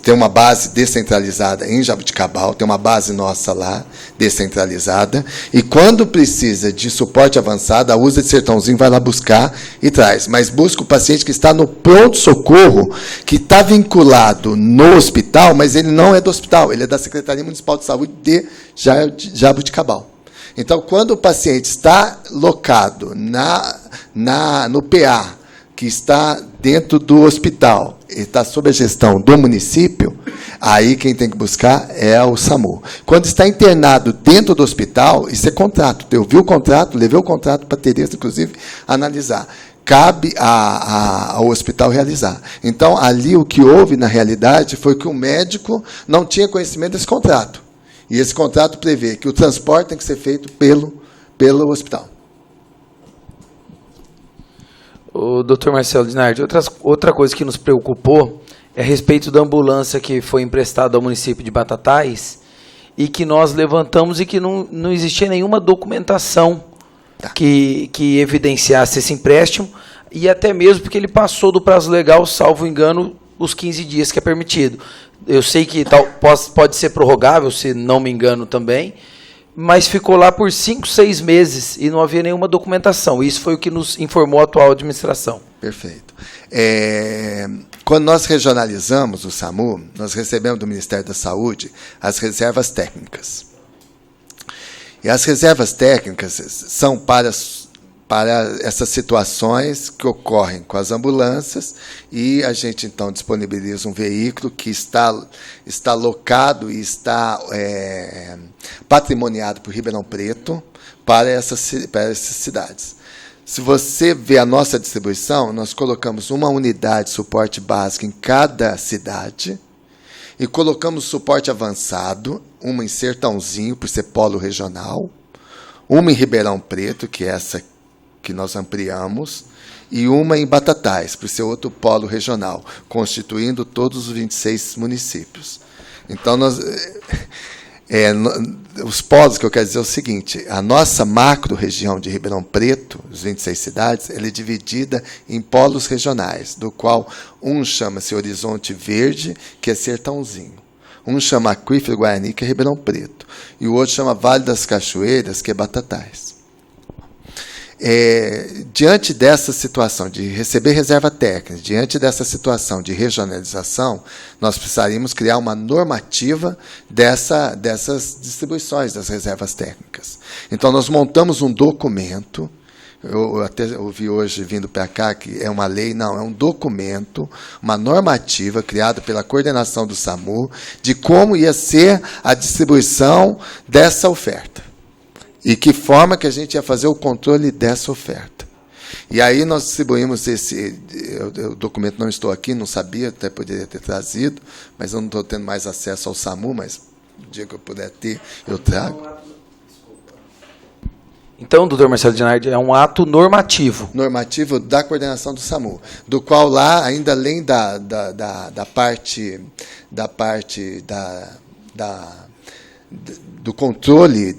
tem uma base descentralizada em Jaboticabal, tem uma base nossa lá, descentralizada, e quando precisa de suporte avançado, a USA de Sertãozinho vai lá buscar e traz, mas busca o paciente que está no pronto-socorro, que está vinculado no hospital, mas ele não é do hospital, ele é da Secretaria Municipal de Saúde de Jaboticabal. Então, quando o paciente está locado no PA, que está dentro do hospital, está sob a gestão do município, aí quem tem que buscar é o SAMU. Quando está internado dentro do hospital, isso é contrato. Eu vi o contrato, levei o contrato para a Tereza, inclusive, analisar. Cabe ao hospital realizar. Então, ali o que houve, na realidade, foi que o médico não tinha conhecimento desse contrato. E esse contrato prevê que o transporte tem que ser feito pelo hospital. O doutor Marcelo Dinardi, outra coisa que nos preocupou é a respeito da ambulância que foi emprestada ao município de Batatais e que nós levantamos e que não existia nenhuma documentação que evidenciasse esse empréstimo e até mesmo porque ele passou do prazo legal, salvo engano, os 15 dias que é permitido. Eu sei que pode ser prorrogável, se não me engano também, mas ficou lá por 5, 6 meses e não havia nenhuma documentação. Isso foi o que nos informou a atual administração. Perfeito. Quando nós regionalizamos o SAMU, nós recebemos do Ministério da Saúde as reservas técnicas. E as reservas técnicas são para para essas situações que ocorrem com as ambulâncias, e a gente, então, disponibiliza um veículo que está locado e está patrimoniado por Ribeirão Preto para essas cidades. Se você vê a nossa distribuição, nós colocamos uma unidade de suporte básico em cada cidade e colocamos suporte avançado, uma em Sertãozinho, por ser polo regional, uma em Ribeirão Preto, que é essa que nós ampliamos, e uma em Batatais, por ser outro polo regional, constituindo todos os 26 municípios. Então, os polos que eu quero dizer é o seguinte: a nossa macro-região de Ribeirão Preto, os 26 cidades, ela é dividida em polos regionais, do qual um chama-se Horizonte Verde, que é Sertãozinho. Um chama Aquífero Guarani, que é Ribeirão Preto. E o outro chama Vale das Cachoeiras, que é Batatais. Diante dessa situação de receber reserva técnica, diante dessa situação de regionalização, nós precisaríamos criar uma normativa dessas distribuições das reservas técnicas. Então, nós montamos um documento, eu até ouvi hoje, vindo para cá, que é uma lei, não, é um documento, uma normativa criada pela coordenação do SAMU, de como ia ser a distribuição dessa oferta. E que forma que a gente ia fazer o controle dessa oferta. E aí nós distribuímos o documento, não estou aqui, não sabia, até poderia ter trazido, mas eu não estou tendo mais acesso ao SAMU, mas no dia que eu puder ter, eu trago. Então, doutor Marcelo Dinardi, é um ato normativo. Normativo da coordenação do SAMU, do qual lá, ainda além da parte do controle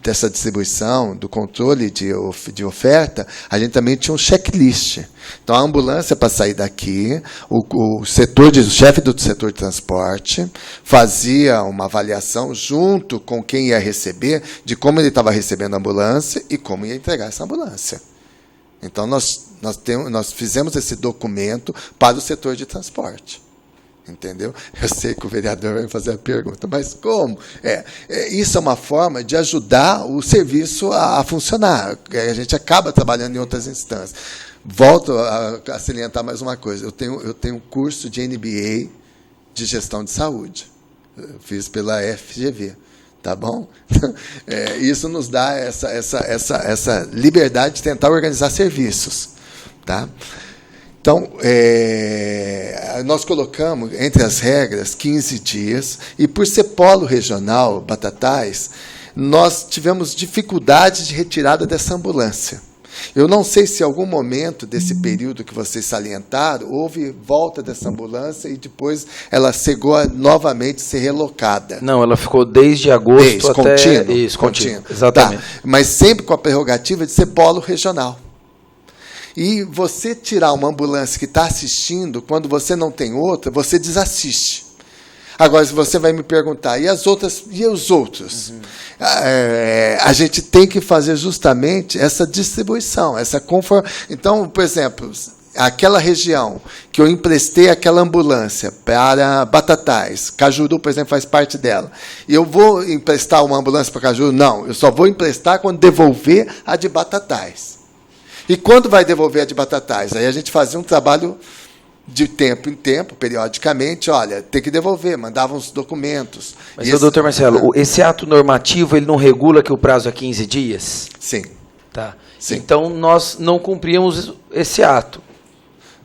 dessa distribuição, do controle de oferta, a gente também tinha um checklist. Então, a ambulância, para sair daqui, o chefe do setor de transporte fazia uma avaliação junto com quem ia receber, de como ele estava recebendo a ambulância e como ia entregar essa ambulância. Então, nós fizemos esse documento para o setor de transporte. Entendeu? Eu sei que o vereador vai fazer a pergunta, mas como? Isso é uma forma de ajudar o serviço a funcionar. A gente acaba trabalhando em outras instâncias. Volto a salientar mais uma coisa. Eu tenho um curso de MBA de gestão de saúde. Eu fiz pela FGV. Tá bom? Isso nos dá essa liberdade de tentar organizar serviços. Tá? Então, nós colocamos, entre as regras, 15 dias, e por ser polo regional, Batatais, nós tivemos dificuldade de retirada dessa ambulância. Eu não sei se em algum momento desse período que vocês salientaram, houve volta dessa ambulância e depois ela chegou a novamente ser relocada. Não, ela ficou desde agosto até... Contínuo? Isso, contínuo. Exatamente. Tá, mas sempre com a prerrogativa de ser polo regional. E você tirar uma ambulância que está assistindo, quando você não tem outra, você desassiste. Agora, se você vai me perguntar, e as outras, e os outros? Uhum. A gente tem que fazer justamente essa distribuição, essa conform... Então, por exemplo, aquela região que eu emprestei aquela ambulância para Batatais, Cajuru, por exemplo, faz parte dela, e eu vou emprestar uma ambulância para Cajuru? Não, eu só vou emprestar quando devolver a de Batatais. E quando vai devolver a de Batatais? Aí a gente fazia um trabalho de tempo em tempo, periodicamente, olha, tem que devolver, mandava uns documentos. Mas, doutor Marcelo, esse ato normativo, ele não regula que o prazo é 15 dias? Sim. Tá. Sim. Então, nós não cumprimos esse ato.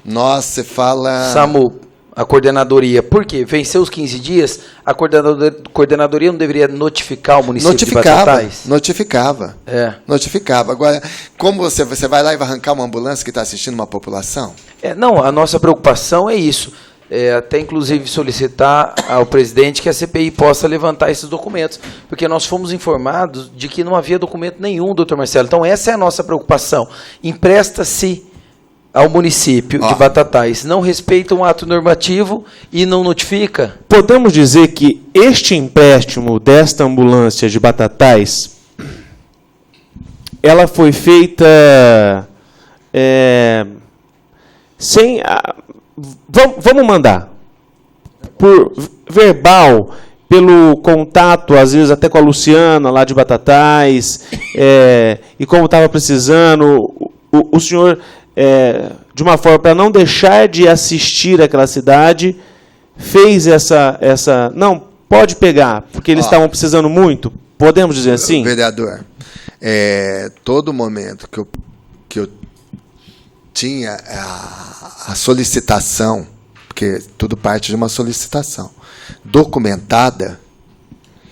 Você fala... SAMU, a coordenadoria. Por quê? Venceu os 15 dias, a coordenadoria não deveria notificar o município de Batatais? Notificava. Notificava. Agora, como você vai lá e vai arrancar uma ambulância que está assistindo uma população? Não, a nossa preocupação é isso. Até, inclusive, solicitar ao presidente que a CPI possa levantar esses documentos, porque nós fomos informados de que não havia documento nenhum, doutor Marcelo. Então, essa é a nossa preocupação. Empresta-se ao município de Batatais, não respeita um ato normativo e não notifica? Podemos dizer que este empréstimo desta ambulância de Batatais, ela foi feita sem... vamos mandar por verbal pelo contato, às vezes até com a Luciana, lá de Batatais, e como estava precisando, o senhor, de uma forma para não deixar de assistir aquela cidade, fez essa... Não, pode pegar, porque eles estavam precisando muito? Podemos dizer assim? Vereador, todo momento que eu tinha a solicitação, porque tudo parte de uma solicitação, documentada,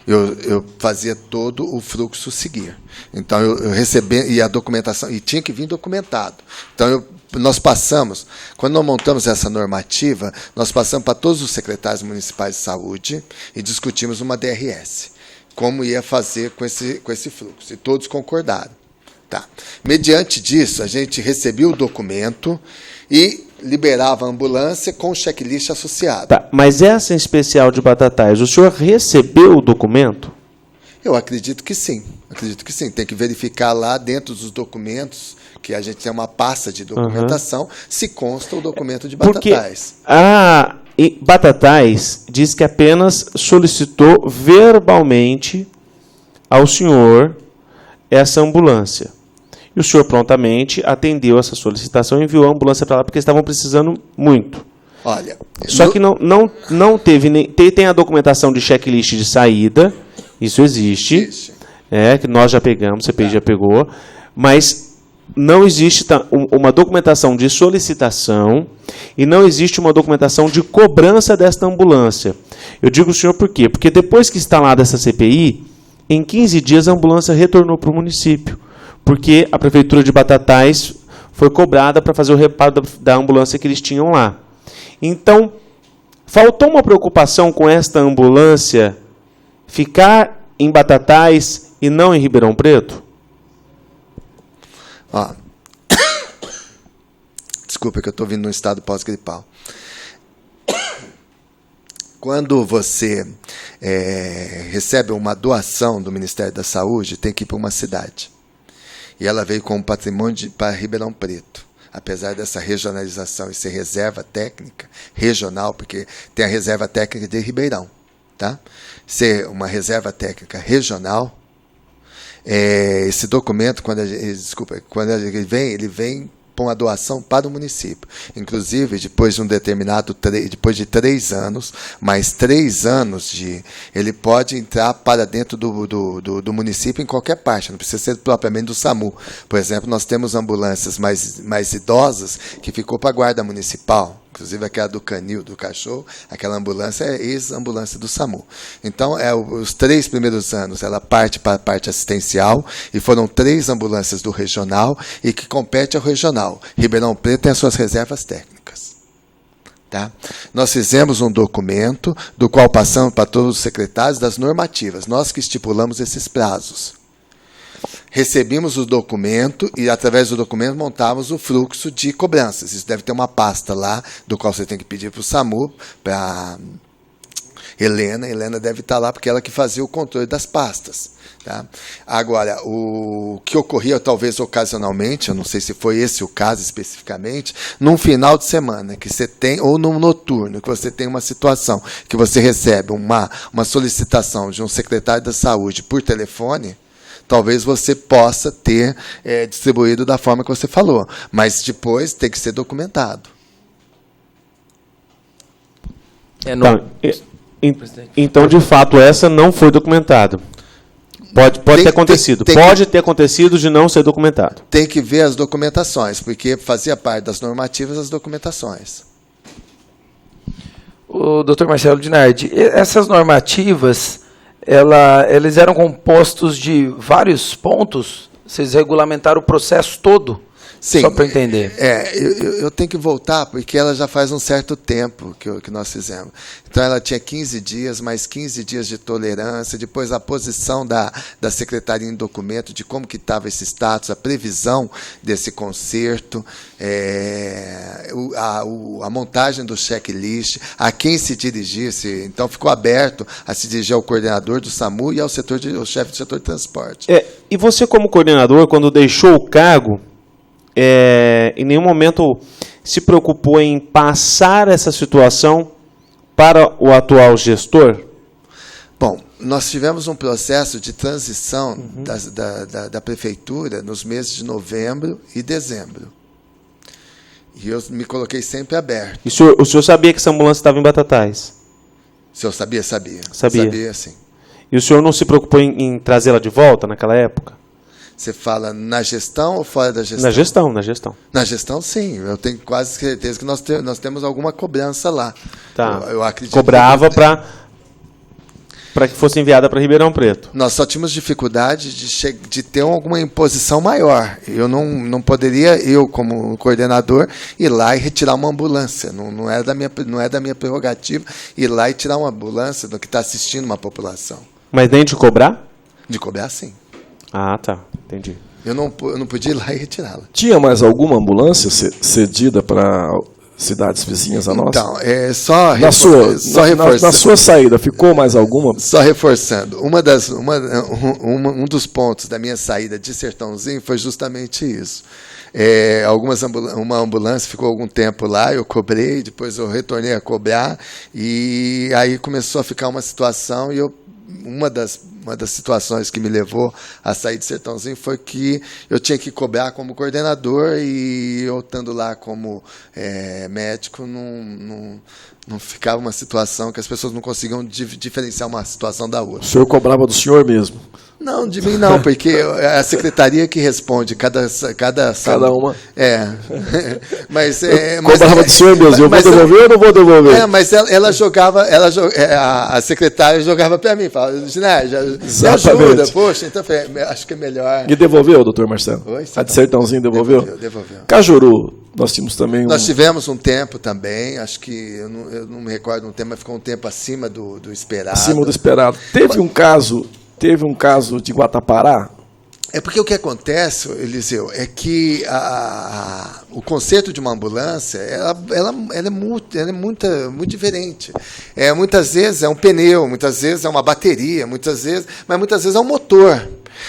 eu fazia todo o fluxo seguir. Então, eu recebia, e a documentação, e tinha que vir documentado. Então, nós passamos, quando nós montamos essa normativa, nós passamos para todos os secretários municipais de saúde e discutimos uma DRS, como ia fazer com esse fluxo, e todos concordaram. Tá. Mediante disso, a gente recebia o documento e liberava a ambulância com o checklist associado. Tá, mas essa em especial de Batatais, o senhor recebeu o documento? Eu acredito que sim. Tem que verificar lá dentro dos documentos, que a gente tem uma pasta de documentação, se consta o documento de Batatais. Porque Batatais diz que apenas solicitou verbalmente ao senhor essa ambulância. E o senhor prontamente atendeu essa solicitação e enviou a ambulância para lá, porque estavam precisando muito. Olha, só que não teve nem... Tem a documentação de checklist de saída, isso existe, que nós já pegamos, o CPI já pegou, mas não existe uma documentação de solicitação e não existe uma documentação de cobrança desta ambulância. Eu digo ao senhor por quê? Porque depois que instalada essa CPI, em 15 dias a ambulância retornou para o município, porque a Prefeitura de Batatais foi cobrada para fazer o reparo da ambulância que eles tinham lá. Então, faltou uma preocupação com esta ambulância ficar em Batatais e não em Ribeirão Preto? Desculpa que eu estou vindo num estado pós-gripal. Quando você recebe uma doação do Ministério da Saúde, tem que ir para uma cidade. E ela veio com um patrimônio para Ribeirão Preto. Apesar dessa regionalização e ser reserva técnica regional, porque tem a reserva técnica de Ribeirão, tá? Ser uma reserva técnica regional, esse documento, quando ele vem com a doação para o município. Inclusive, depois de 3 anos, mais 3 anos ele pode entrar para dentro do município em qualquer parte, não precisa ser propriamente do SAMU. Por exemplo, nós temos ambulâncias mais idosas que ficou para a guarda municipal. Inclusive aquela do canil, do cachorro, aquela ambulância é ex-ambulância do SAMU. Então, os 3 primeiros anos, ela parte para a parte assistencial, e foram 3 ambulâncias do regional, e que compete ao regional. Ribeirão Preto tem as suas reservas técnicas. Tá? Nós fizemos um documento, do qual passamos para todos os secretários das normativas, nós que estipulamos esses prazos. Recebemos o documento e, através do documento, montávamos o fluxo de cobranças. Isso deve ter uma pasta lá, do qual você tem que pedir para o SAMU, para Helena. Helena deve estar lá, porque ela que fazia o controle das pastas. Tá? Agora, o que ocorria, talvez ocasionalmente, eu não sei se foi esse o caso especificamente, num final de semana, que você tem, ou num noturno, que você tem uma situação, que você recebe uma solicitação de um secretário da saúde por telefone, talvez você possa ter distribuído da forma que você falou, mas depois tem que ser documentado. Então, de fato, essa não foi documentada. Pode ter acontecido. Pode ter acontecido de não ser documentado. Tem que ver as documentações, porque fazia parte das normativas as documentações. O Dr. Marcelo Dinardi, essas normativas, eles eram compostos de vários pontos? Vocês regulamentaram o processo todo? Sim. Só para entender. Eu tenho que voltar, porque ela já faz um certo tempo que nós fizemos. Então, ela tinha 15 dias, mais 15 dias de tolerância, depois a posição da Secretaria em documento, de como que estava esse status, a previsão desse conserto, a montagem do checklist, a quem se dirigisse. Então, ficou aberto a se dirigir ao coordenador do SAMU e ao chefe do setor de transporte. E você, como coordenador, quando deixou o cargo, em nenhum momento se preocupou em passar essa situação para o atual gestor? Bom, nós tivemos um processo de transição da prefeitura nos meses de novembro e dezembro. E eu me coloquei sempre aberto. E o senhor sabia que essa ambulância estava em Batatais? Se eu sabia, sabia. Sabia, sim. E o senhor não se preocupou em trazê-la de volta naquela época? Você fala na gestão ou fora da gestão? Na gestão. Na gestão, sim. Eu tenho quase certeza que nós temos alguma cobrança lá. Tá. Eu acredito. Cobrava para que fosse enviada para Ribeirão Preto. Nós só tínhamos dificuldade de ter alguma imposição maior. Eu não poderia, eu como coordenador, ir lá e retirar uma ambulância. Não é da minha prerrogativa ir lá e tirar uma ambulância do que está assistindo uma população. Mas nem de cobrar? De cobrar, sim. Ah, tá. Entendi. Eu não podia ir lá e retirá-la. Tinha mais alguma ambulância cedida para cidades vizinhas a nossa? Então, reforçando. Na sua saída, ficou mais alguma? Só reforçando. Um dos pontos da minha saída de Sertãozinho foi justamente isso. Uma ambulância ficou algum tempo lá, eu cobrei, depois eu retornei a cobrar, e aí começou a ficar uma situação, e uma das situações que me levou a sair de Sertãozinho foi que eu tinha que cobrar como coordenador, e eu estando lá como médico, não ficava uma situação que as pessoas não conseguiam diferenciar uma situação da outra. O senhor cobrava do senhor mesmo? Não, de mim não, porque é a secretaria que responde cada uma. Mas cobrava do senhor mesmo, eu vou devolver ou não vou devolver? Mas ela jogava, a secretária jogava para mim, falava, Ginásio, me ajuda, poxa, então acho que é melhor. E devolveu, doutor Marcelo? Oi, a de Sertãozinho devolveu? Devolveu. Cajuru, nós tínhamos também Nós tivemos um tempo também, acho que, eu não me recordo um tempo, mas ficou um tempo acima do esperado. Acima do esperado. Teve um caso de Guatapará? É porque o que acontece, Eliseu, é que o conceito de uma ambulância, ela é muito diferente. Muitas vezes é um pneu, muitas vezes é uma bateria, mas muitas vezes é um motor.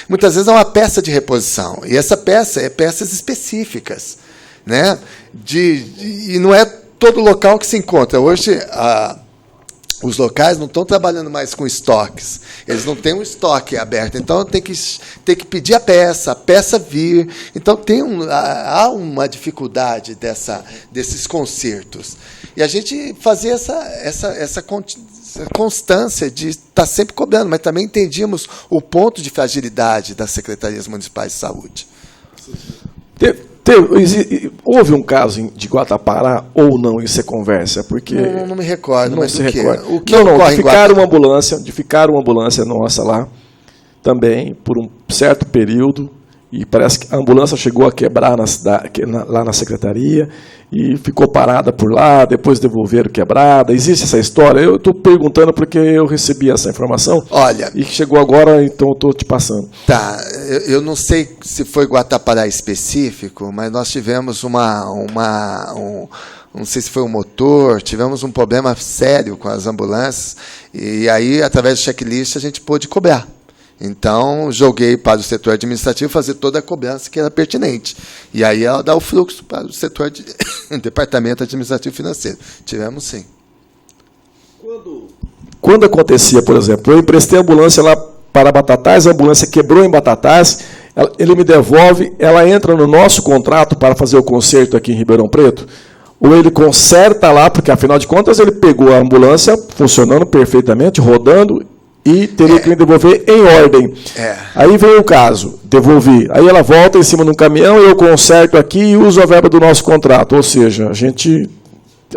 Muitas vezes é uma peça de reposição. E essa peça é peças específicas, né? E não é todo local que se encontra. Hoje, os locais não estão trabalhando mais com estoques. Eles não têm um estoque aberto. Então, tem que pedir a peça vir. Então, há uma dificuldade desses concertos. E a gente fazia essa constância de estar sempre cobrando, mas também entendíamos o ponto de fragilidade das secretarias municipais de saúde. Houve um caso de Guatapará ou não em conversa? Porque não me recordo. Não se recorda. O que ocorre de ficar uma ambulância nossa lá também por um certo período, e parece que a ambulância chegou a quebrar lá na secretaria e ficou parada por lá, depois devolveram quebrada. Existe essa história? Eu estou perguntando porque eu recebi essa informação. Olha, e chegou agora, então estou te passando. Tá, eu não sei se foi Guatapará específico, mas nós tivemos não sei se foi o motor, tivemos um problema sério com as ambulâncias, e aí, através do checklist, a gente pôde cobrar. Então, joguei para o setor administrativo fazer toda a cobrança que era pertinente. E aí ela dá o fluxo para o setor de departamento administrativo financeiro. Tivemos, sim. Quando acontecia, por exemplo, eu emprestei a ambulância lá para Batatais, a ambulância quebrou em Batatais, ele me devolve, ela entra no nosso contrato para fazer o conserto aqui em Ribeirão Preto, ou ele conserta lá, porque afinal de contas ele pegou a ambulância funcionando perfeitamente, rodando, e teria que me devolver em ordem. Aí vem o caso, devolvi. Aí ela volta em cima de um caminhão, eu conserto aqui e uso a verba do nosso contrato. Ou seja,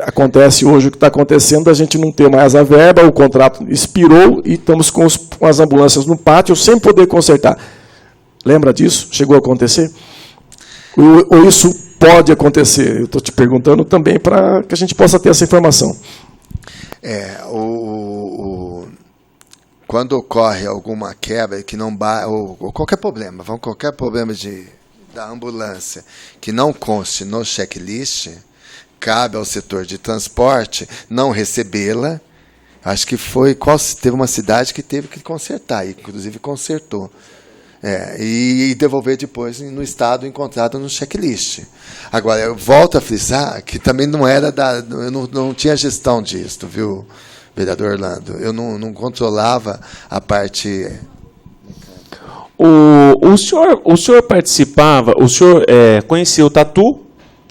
acontece hoje o que está acontecendo, a gente não ter mais a verba, o contrato expirou e estamos com as ambulâncias no pátio sem poder consertar. Lembra disso? Chegou a acontecer? Ou isso pode acontecer? Eu estou te perguntando também para que a gente possa ter essa informação. Quando ocorre alguma quebra que não ou qualquer problema, qualquer problema da ambulância que não conste no checklist, cabe ao setor de transporte não recebê-la. Acho que teve uma cidade que teve que consertar, inclusive consertou. E devolver depois no estado encontrado no checklist. Agora, eu volto a frisar que também não era eu não tinha gestão disso, viu? vereador Orlando. Eu não controlava a parte... O senhor participava, o senhor conhecia o Tatu,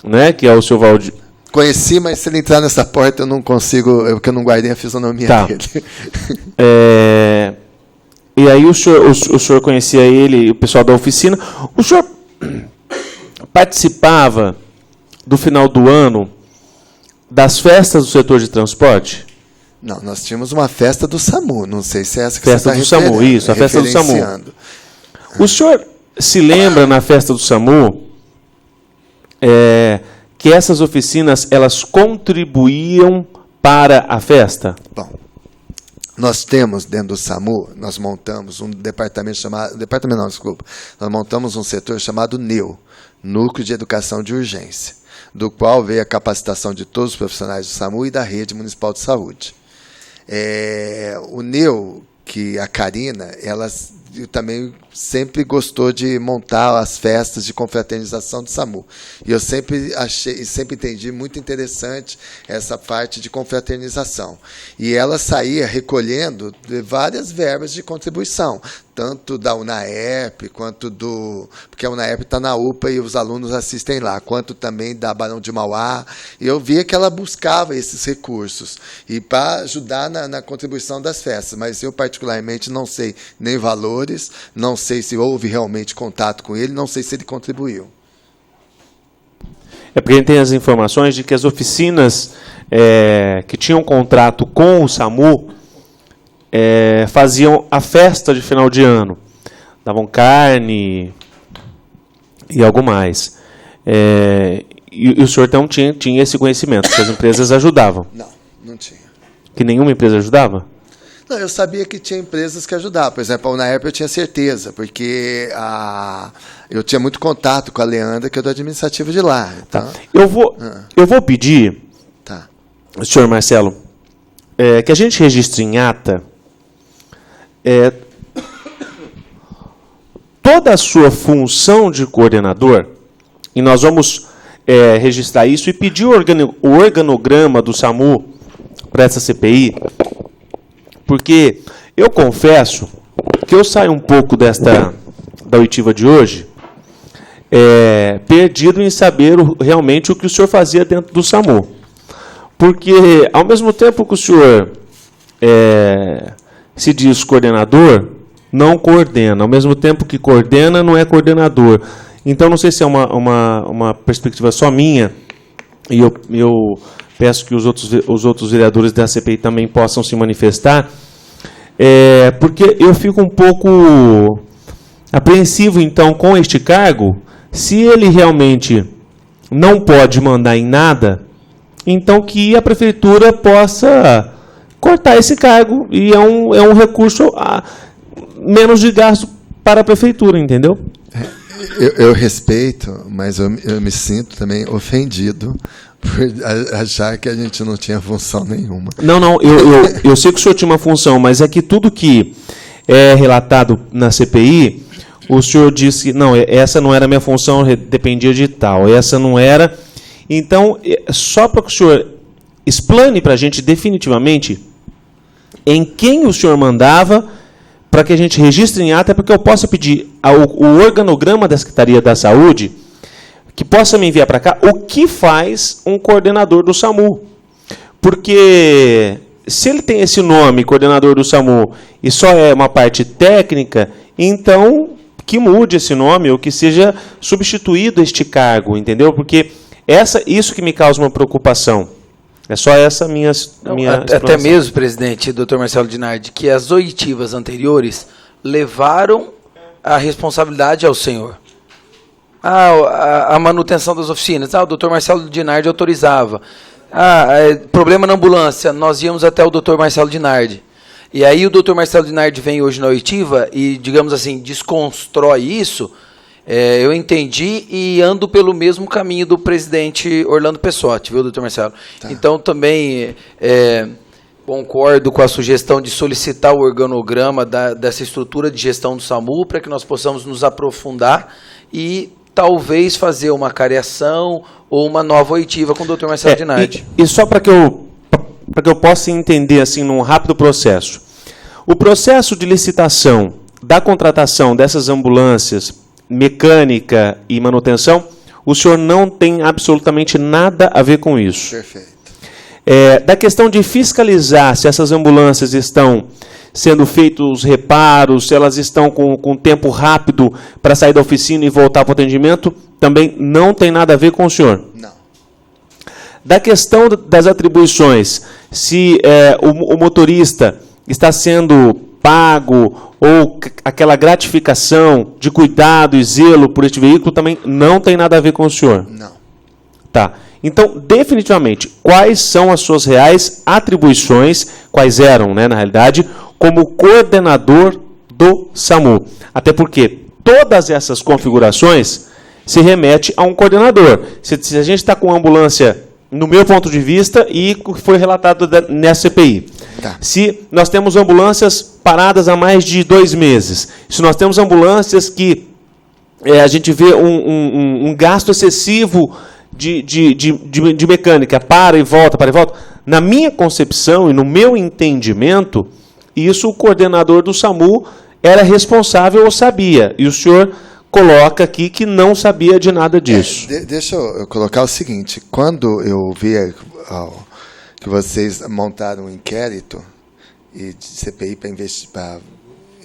né, que é o seu Valdir? Conheci, mas se ele entrar nessa porta eu não consigo, porque eu não guardei a fisionomia dele. E aí o senhor conhecia ele, o pessoal da oficina. O senhor participava do final do ano das festas do setor de transporte? Não, nós tínhamos uma festa do SAMU, não sei se é essa que festa você está do SAMU, isso, a festa do SAMU. O senhor se lembra na festa do SAMU que essas oficinas elas contribuíam para a festa? Bom, nós temos dentro do SAMU, nós montamos um departamento chamado... Nós montamos um setor chamado NEU, Núcleo de Educação de Urgência, do qual veio a capacitação de todos os profissionais do SAMU e da Rede Municipal de Saúde. O NEU, que a Karina, ela também sempre gostou de montar as festas de confraternização do SAMU. E eu sempre entendi muito interessante essa parte de confraternização. E ela saía recolhendo várias verbas de contribuição, tanto da UNAERP, quanto porque a UNAERP está na UPA e os alunos assistem lá, quanto também da Barão de Mauá. E eu via que ela buscava esses recursos e para ajudar na contribuição das festas. Mas eu, particularmente, não sei nem valores, não sei se houve realmente contato com ele, não sei se ele contribuiu. É porque a gente tem as informações de que as oficinas que tinham contrato com o SAMU faziam a festa de final de ano. Davam carne e algo mais. E o senhor então tinha esse conhecimento, que as empresas ajudavam? Não tinha. Que nenhuma empresa ajudava? Não, eu sabia que tinha empresas que ajudavam. Por exemplo, a UNAERP eu tinha certeza, porque eu tinha muito contato com a Leandra, que é do administrativo de lá. Então... Tá. Eu vou pedir, senhor Marcelo, que a gente registre em ata toda a sua função de coordenador, e nós vamos registrar isso e pedir o organograma do SAMU para essa CPI, porque eu confesso que eu saio um pouco da oitiva de hoje perdido em saber realmente o que o senhor fazia dentro do SAMU. Porque, ao mesmo tempo que o senhor se diz coordenador, não coordena. Ao mesmo tempo que coordena, não é coordenador. Então, não sei se é uma perspectiva só minha, e eu peço que os outros vereadores da CPI também possam se manifestar, porque eu fico um pouco apreensivo, então, com este cargo. Se ele realmente não pode mandar em nada, então que a prefeitura possa cortar esse cargo, e é um recurso menos de gasto para a prefeitura, entendeu? Eu respeito, mas eu me sinto também ofendido por achar que a gente não tinha função nenhuma. Não, eu sei que o senhor tinha uma função, mas é que tudo que é relatado na CPI, o senhor disse que não, essa não era a minha função, dependia de tal, essa não era. Então, só para que o senhor explane para a gente definitivamente em quem o senhor mandava, para que a gente registre em ata, porque eu possa pedir o organograma da Secretaria da Saúde, que possa me enviar para cá o que faz um coordenador do SAMU. Porque se ele tem esse nome, coordenador do SAMU, e só é uma parte técnica, então que mude esse nome ou que seja substituído este cargo, entendeu? Porque isso que me causa uma preocupação. É só essa minha até mesmo, presidente, doutor Marcelo Dinardi, que as oitivas anteriores levaram a responsabilidade ao senhor. A manutenção das oficinas. O doutor Marcelo Dinardi autorizava. Problema na ambulância, nós íamos até o doutor Marcelo Dinardi. E aí o doutor Marcelo Dinardi vem hoje na oitiva e, digamos assim, desconstrói isso. Eu entendi e ando pelo mesmo caminho do presidente Orlando Pessotti, viu, doutor Marcelo? Tá. Então, também concordo com a sugestão de solicitar o organograma dessa estrutura de gestão do SAMU para que nós possamos nos aprofundar e talvez fazer uma cariação ou uma nova oitiva com o doutor Marcelo Dinardi. E só para que eu para que eu possa entender assim num rápido processo. O processo de licitação da contratação dessas ambulâncias, mecânica e manutenção, o senhor não tem absolutamente nada a ver com isso. Perfeito. Da questão de fiscalizar se essas ambulâncias estão sendo feitos reparos, se elas estão com tempo rápido para sair da oficina e voltar para o atendimento, também não tem nada a ver com o senhor? Não. Da questão das atribuições, se o motorista está sendo pago ou aquela gratificação de cuidado e zelo por este veículo, também não tem nada a ver com o senhor? Não. Tá. Então, definitivamente, quais são as suas reais atribuições, quais eram, né, na realidade, como coordenador do SAMU? Até porque todas essas configurações se remetem a um coordenador. Se a gente está com uma ambulância, no meu ponto de vista, e foi relatado nessa CPI. Tá. Se nós temos ambulâncias paradas há mais de 2 meses, se nós temos ambulâncias que a gente vê um gasto excessivo de mecânica, para e volta, na minha concepção e no meu entendimento, isso o coordenador do SAMU era responsável ou sabia. E o senhor coloca aqui que não sabia de nada disso. Deixa eu colocar o seguinte. Quando eu vi que vocês montaram um inquérito e de CPI para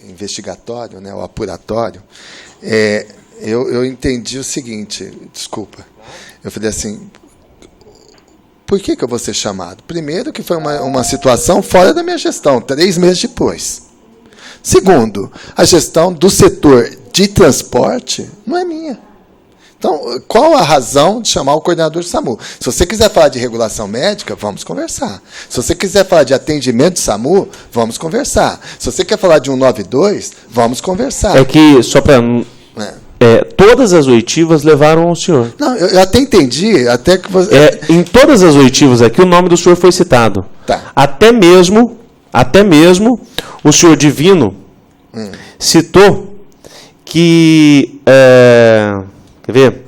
investigatório, né, o apuratório, eu entendi o seguinte, desculpa. Eu falei assim, por que eu vou ser chamado? Primeiro, que foi uma situação fora da minha gestão, 3 meses depois. Segundo, a gestão do setor de transporte não é minha. Então, qual a razão de chamar o coordenador do SAMU? Se você quiser falar de regulação médica, vamos conversar. Se você quiser falar de atendimento de SAMU, vamos conversar. Se você quer falar de 192, vamos conversar. É que, só para... todas as oitivas levaram ao senhor. Não, eu até entendi, até que você... em todas as oitivas aqui, o nome do senhor foi citado. Tá. Até mesmo o senhor Divino citou que... quer ver?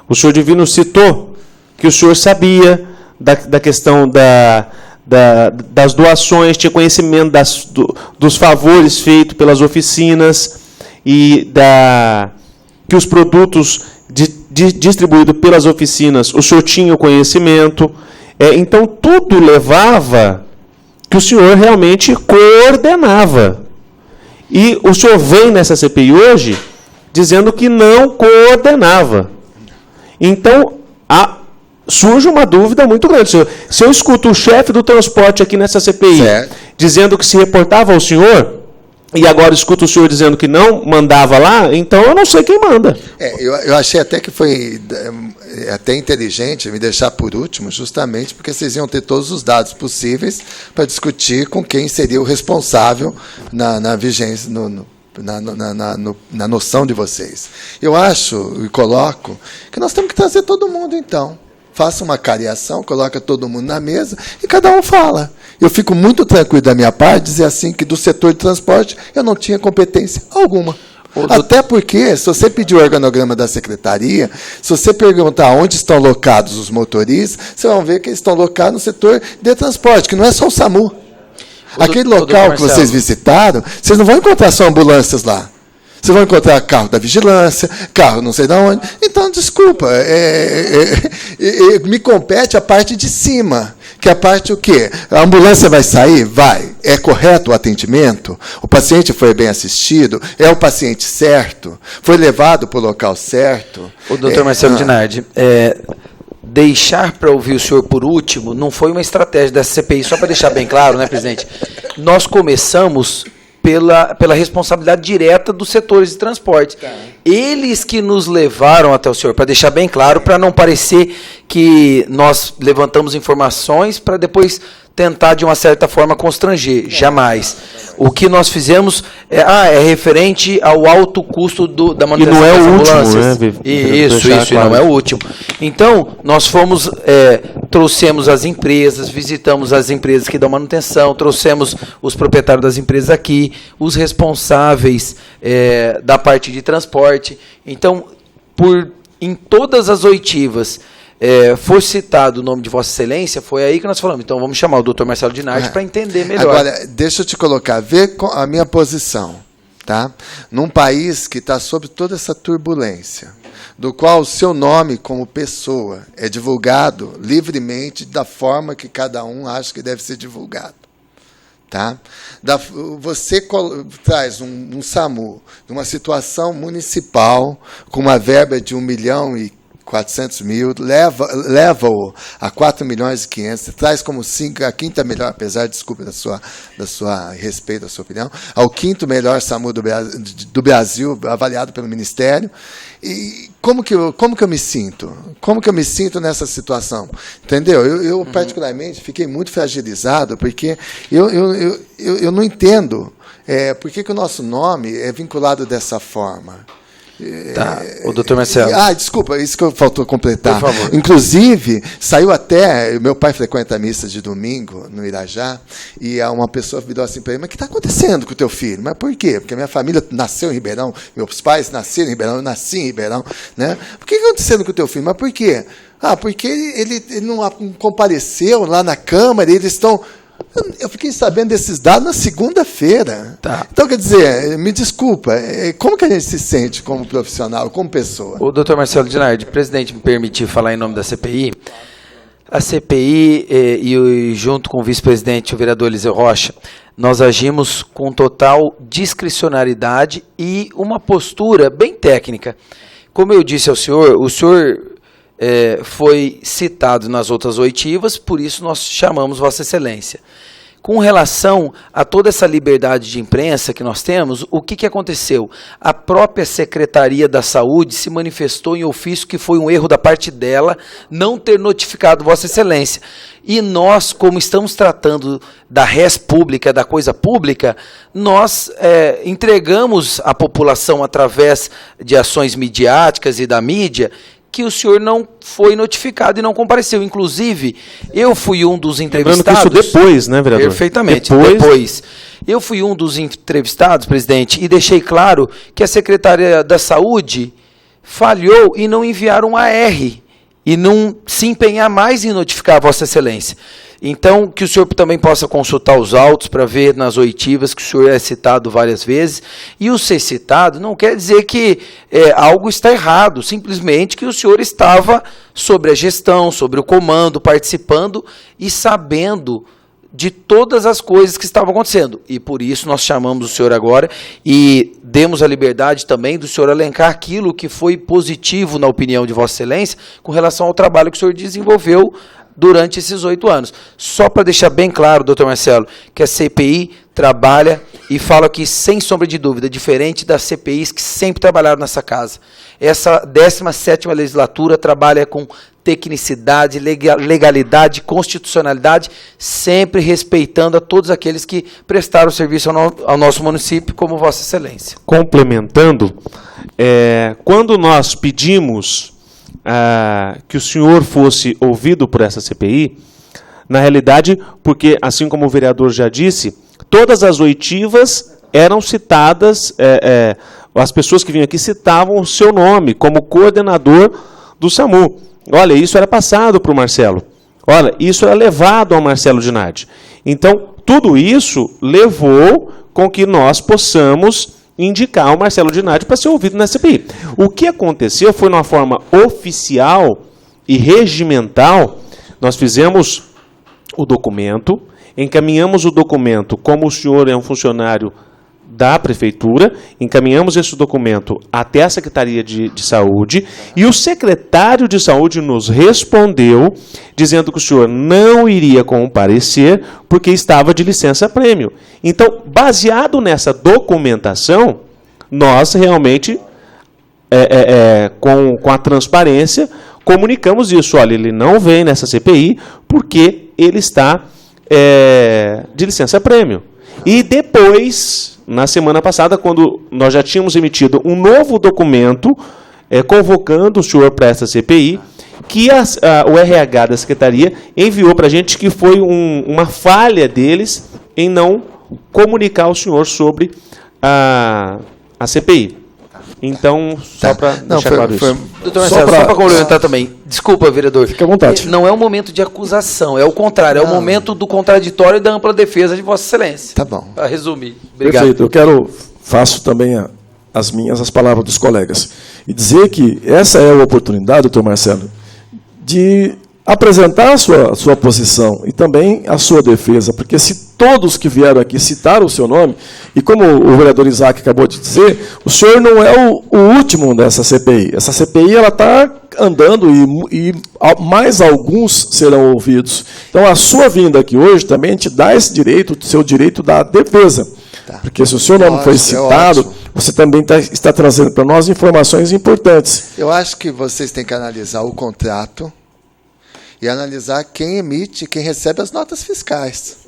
O senhor Divino citou que o senhor sabia da questão das doações, tinha conhecimento dos favores feitos pelas oficinas e que os produtos distribuídos pelas oficinas, o senhor tinha o conhecimento. Então, tudo levava que o senhor realmente coordenava. E o senhor vem nessa CPI hoje dizendo que não coordenava. Então, surge uma dúvida muito grande. Se eu escuto o chefe do transporte aqui nessa CPI dizendo que se reportava ao senhor, e agora escuto o senhor dizendo que não mandava lá, então eu não sei quem manda. Eu achei até que foi até inteligente me deixar por último, justamente porque vocês iam ter todos os dados possíveis para discutir com quem seria o responsável na vigência, na noção de vocês. Eu acho e coloco que nós temos que trazer todo mundo, então. Faça uma cariação, coloca todo mundo na mesa e cada um fala. Eu fico muito tranquilo da minha parte dizer assim que do setor de transporte eu não tinha competência alguma. Até porque, se você pedir o organograma da secretaria, se você perguntar onde estão locados os motoristas, vocês vão ver que eles estão locados no setor de transporte, que não é só o SAMU. Aquele local que vocês visitaram, vocês não vão encontrar só ambulâncias lá. Vocês vão encontrar carro da vigilância, carro não sei de onde. Então, desculpa, me compete a parte de cima, que é a parte o quê? A ambulância vai sair? Vai. É correto o atendimento? O paciente foi bem assistido? É o paciente certo? Foi levado para o local certo? O doutor Marcelo Dinardi, deixar para ouvir o senhor por último não foi uma estratégia dessa CPI, só para deixar bem claro, né, presidente? Nós começamos pela responsabilidade direta dos setores de transporte. Tá. Eles que nos levaram até o senhor, para deixar bem claro, para não parecer que nós levantamos informações para depois tentar, de uma certa forma, constranger. Jamais. O que nós fizemos é referente ao alto custo da manutenção das ambulâncias. E não é o último, né? Isso, claro. Não é o último. Então, nós fomos, trouxemos as empresas, visitamos as empresas que dão manutenção, trouxemos os proprietários das empresas aqui, os responsáveis da parte de transporte. Então, em todas as oitivas, for citado o nome de Vossa Excelência, foi aí que nós falamos. Então vamos chamar o Dr. Marcelo Dinardi para entender melhor. Agora, deixa eu te colocar, vê a minha posição, tá? Num país que está sob toda essa turbulência, do qual o seu nome como pessoa é divulgado livremente da forma que cada um acha que deve ser divulgado. Tá? Você traz um SAMU de uma situação municipal com uma verba de 1.400.000, leva-o a 4.500.000, traz como a quinta melhor, apesar, desculpe, da sua respeito, da sua opinião, ao quinto melhor SAMU do Brasil, avaliado pelo Ministério. E como que eu me sinto? Como que eu me sinto nessa situação? Entendeu? Eu particularmente, fiquei muito fragilizado, porque eu não entendo por que o nosso nome é vinculado dessa forma. Tá, o doutor Marcelo. Desculpa, isso que faltou completar. Por favor. Inclusive, saiu até, meu pai frequenta a missa de domingo no Irajá, e uma pessoa virou assim para ele: mas o que está acontecendo com o teu filho? Mas por quê? Porque a minha família nasceu em Ribeirão, meus pais nasceram em Ribeirão, eu nasci em Ribeirão, né? Por que está acontecendo com o teu filho? Mas por quê? Porque ele não compareceu lá na Câmara, e eles estão... Eu fiquei sabendo desses dados na segunda-feira. Tá. Então, quer dizer, me desculpa, como que a gente se sente como profissional, como pessoa? O doutor Marcelo Dinardi, presidente, me permitir falar em nome da CPI. A CPI, e junto com o vice-presidente, o vereador Eliseu Rocha, nós agimos com total discricionariedade e uma postura bem técnica. Como eu disse ao senhor, o senhor... foi citado nas outras oitivas, por isso nós chamamos Vossa Excelência. Com relação a toda essa liberdade de imprensa que nós temos, o que aconteceu? A própria Secretaria da Saúde se manifestou em ofício que foi um erro da parte dela não ter notificado Vossa Excelência. E nós, como estamos tratando da res pública, da coisa pública, nós entregamos à população, através de ações midiáticas e da mídia, que o senhor não foi notificado e não compareceu. Inclusive, eu fui um dos entrevistados... Lembrando que isso depois, né, vereador? Perfeitamente, depois. Eu fui um dos entrevistados, presidente, e deixei claro que a Secretaria da Saúde falhou em não enviar um AR e não se empenhar mais em notificar a Vossa Excelência. Então, que o senhor também possa consultar os autos para ver nas oitivas que o senhor é citado várias vezes. E o ser citado não quer dizer que algo está errado, simplesmente que o senhor estava sobre a gestão, sobre o comando, participando e sabendo de todas as coisas que estavam acontecendo. E por isso nós chamamos o senhor agora e demos a liberdade também do senhor elencar aquilo que foi positivo na opinião de Vossa Excelência com relação ao trabalho que o senhor desenvolveu durante esses 8 anos. Só para deixar bem claro, doutor Marcelo, que a CPI trabalha, e falo aqui sem sombra de dúvida, diferente das CPIs que sempre trabalharam nessa casa. Essa 17ª legislatura trabalha com tecnicidade, legalidade, constitucionalidade, sempre respeitando a todos aqueles que prestaram serviço ao nosso município, como Vossa Excelência. Complementando, quando nós pedimos que o senhor fosse ouvido por essa CPI, na realidade, porque, assim como o vereador já disse, todas as oitivas eram citadas, as pessoas que vinham aqui citavam o seu nome como coordenador do SAMU. Olha, isso era passado para o Marcelo. Olha, isso era levado ao Marcelo Dinardi. Então, tudo isso levou com que nós possamos indicar o Marcelo Dinardi para ser ouvido na CPI. O que aconteceu foi, de uma forma oficial e regimental, nós fizemos o documento, encaminhamos o documento, como o senhor é um funcionário da Prefeitura, encaminhamos esse documento até a Secretaria de Saúde, e o secretário de Saúde nos respondeu, dizendo que o senhor não iria comparecer, porque estava de licença-prêmio. Então, baseado nessa documentação, nós realmente, com a transparência, comunicamos isso. Olha, ele não vem nessa CPI, porque ele está de licença-prêmio. E depois, na semana passada, quando nós já tínhamos emitido um novo documento convocando o senhor para essa CPI, que o RH da Secretaria enviou para a gente que foi uma falha deles em não comunicar ao senhor sobre a CPI. Então, só para deixar claro isso. Doutor Marcelo, só para complementar também. Desculpa, vereador. Fique à vontade. Não é um momento de acusação, é o contrário. É o momento do contraditório e da ampla defesa de Vossa Excelência. Tá bom. Para resumir. Obrigado. Perfeito. Faço também as palavras dos colegas. E dizer que essa é a oportunidade, doutor Marcelo, de apresentar a sua posição e também a sua defesa, porque se todos que vieram aqui citaram o seu nome, e como o vereador Isaac acabou de dizer, o senhor não é o último dessa CPI. Essa CPI está andando e mais alguns serão ouvidos. Então, a sua vinda aqui hoje também te dá esse direito, o seu direito da defesa. Tá. Porque se o seu nome foi citado, você também está trazendo para nós informações importantes. Eu acho que vocês têm que analisar o contrato e analisar quem emite, quem recebe as notas fiscais.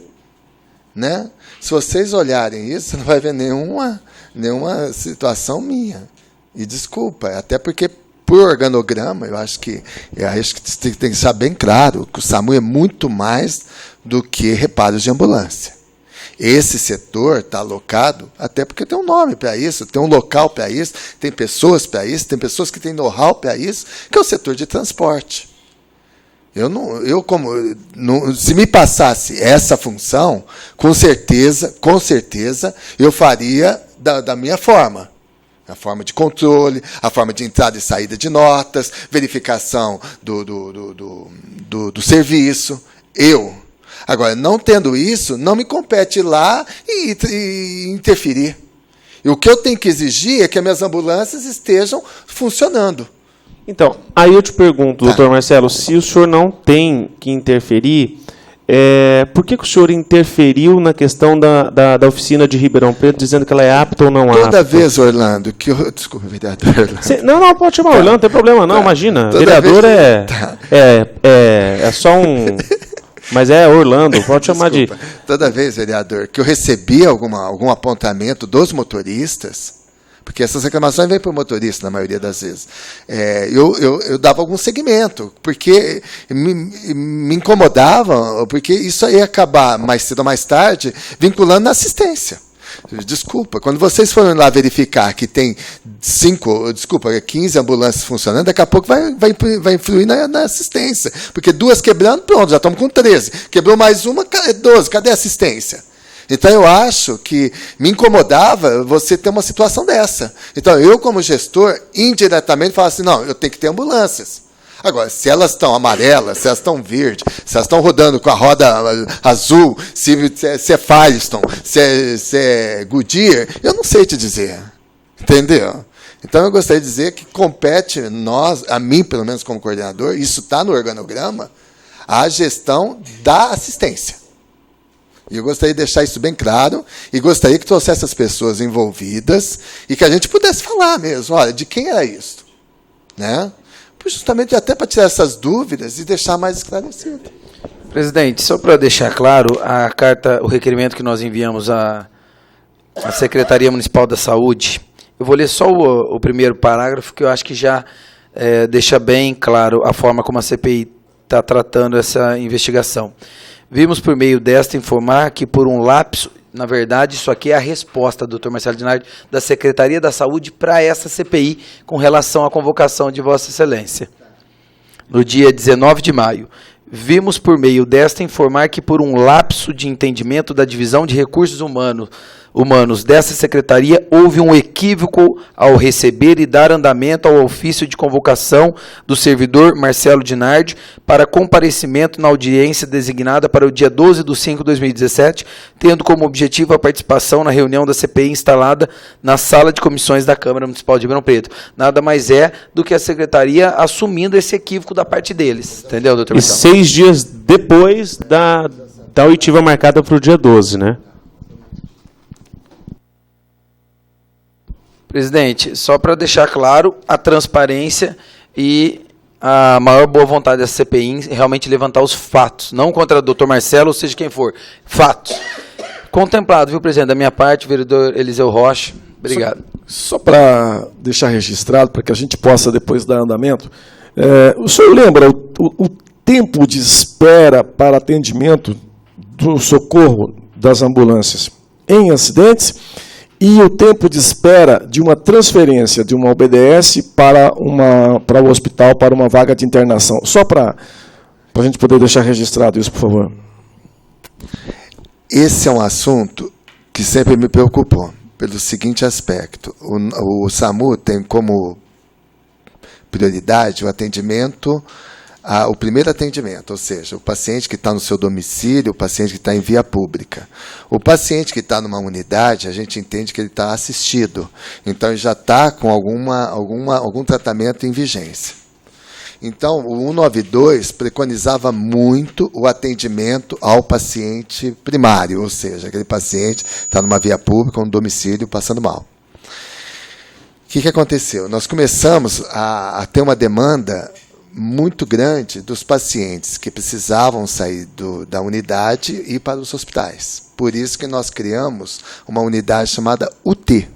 Né? Se vocês olharem isso, você não vai ver nenhuma situação minha. E desculpa, até porque, por organograma, eu acho que tem que deixar bem claro que o SAMU é muito mais do que reparos de ambulância. Esse setor está alocado, até porque tem um nome para isso, tem um local para isso, tem pessoas para isso, tem pessoas que têm know-how para isso, que é o setor de transporte. Se me passasse essa função, com certeza, eu faria da minha forma. A forma de controle, a forma de entrada e saída de notas, verificação do serviço. Agora, não tendo isso, não me compete ir lá e interferir. E o que eu tenho que exigir é que as minhas ambulâncias estejam funcionando. Então, aí eu te pergunto, doutor Marcelo, se o senhor não tem que interferir, por que o senhor interferiu na questão da oficina de Ribeirão Preto, dizendo que ela é apta ou não apta? Toda vez, Orlando, que eu... Desculpa, vereador Orlando. Não, pode chamar Orlando, não tem problema não, imagina. Toda vereador é só um... Mas é Orlando, pode chamar de... Toda vez, vereador, que eu recebia algum apontamento dos motoristas... Porque essas reclamações vêm para o motorista, na maioria das vezes. Eu dava algum segmento, porque me incomodava, porque isso ia acabar mais cedo ou mais tarde vinculando na assistência. Desculpa, quando vocês forem lá verificar que tem 15 ambulâncias funcionando, daqui a pouco vai influir na assistência. Porque 2 quebrando, pronto, já estamos com 13. Quebrou mais uma, 12, cadê a assistência? Então, eu acho que me incomodava você ter uma situação dessa. Então, eu, como gestor, indiretamente, falo assim, não, eu tenho que ter ambulâncias. Agora, se elas estão amarelas, se elas estão verdes, se elas estão rodando com a roda azul, se é Firestone, se é Goodyear, eu não sei te dizer. Entendeu? Então, eu gostaria de dizer que compete a mim, pelo menos como coordenador, isso está no organograma, a gestão da assistência. E eu gostaria de deixar isso bem claro, e gostaria que trouxesse as pessoas envolvidas, e que a gente pudesse falar mesmo, olha, de quem era isso? Né? Justamente até para tirar essas dúvidas e deixar mais esclarecido. Presidente, só para deixar claro, a carta, o requerimento que nós enviamos à Secretaria Municipal da Saúde, eu vou ler só o primeiro parágrafo, que eu acho que já deixa bem claro a forma como a CPI está tratando essa investigação. Vimos por meio desta informar que por um lapso, na verdade, isso aqui é a resposta, doutor Marcelo Dinardi, da Secretaria da Saúde para essa CPI com relação à convocação de Vossa Excelência. No dia 19 de maio, vimos por meio desta informar que por um lapso de entendimento da Divisão de Recursos Humanos dessa Secretaria, houve um equívoco ao receber e dar andamento ao ofício de convocação do servidor Marcelo Dinardi para comparecimento na audiência designada para o dia 12/5/2017, tendo como objetivo a participação na reunião da CPI instalada na sala de comissões da Câmara Municipal de Ribeirão Preto. Nada mais é do que a Secretaria assumindo esse equívoco da parte deles. Entendeu, doutor Marcelo? E 6 dias depois da oitiva marcada para o dia 12, né? Presidente, só para deixar claro, a transparência e a maior boa vontade da CPI em realmente levantar os fatos, não contra o doutor Marcelo, ou seja, quem for, fatos. Contemplado, viu, presidente? Da minha parte, vereador Eliseu Rocha, obrigado. Só para deixar registrado, para que a gente possa depois dar andamento, o senhor lembra o tempo de espera para atendimento do socorro das ambulâncias em acidentes e o tempo de espera de uma transferência de uma UBS para o hospital, para uma vaga de internação. Só para a gente poder deixar registrado isso, por favor. Esse é um assunto que sempre me preocupou, pelo seguinte aspecto. O SAMU tem como prioridade o atendimento, o primeiro atendimento, ou seja, o paciente que está no seu domicílio, o paciente que está em via pública. O paciente que está numa unidade, a gente entende que ele está assistido, então ele já está com algum tratamento em vigência. Então, o 192 preconizava muito o atendimento ao paciente primário, ou seja, aquele paciente está numa via pública, no domicílio, passando mal. O que aconteceu? Nós começamos a ter uma demanda muito grande dos pacientes que precisavam sair da unidade e ir para os hospitais. Por isso que nós criamos uma unidade chamada UT,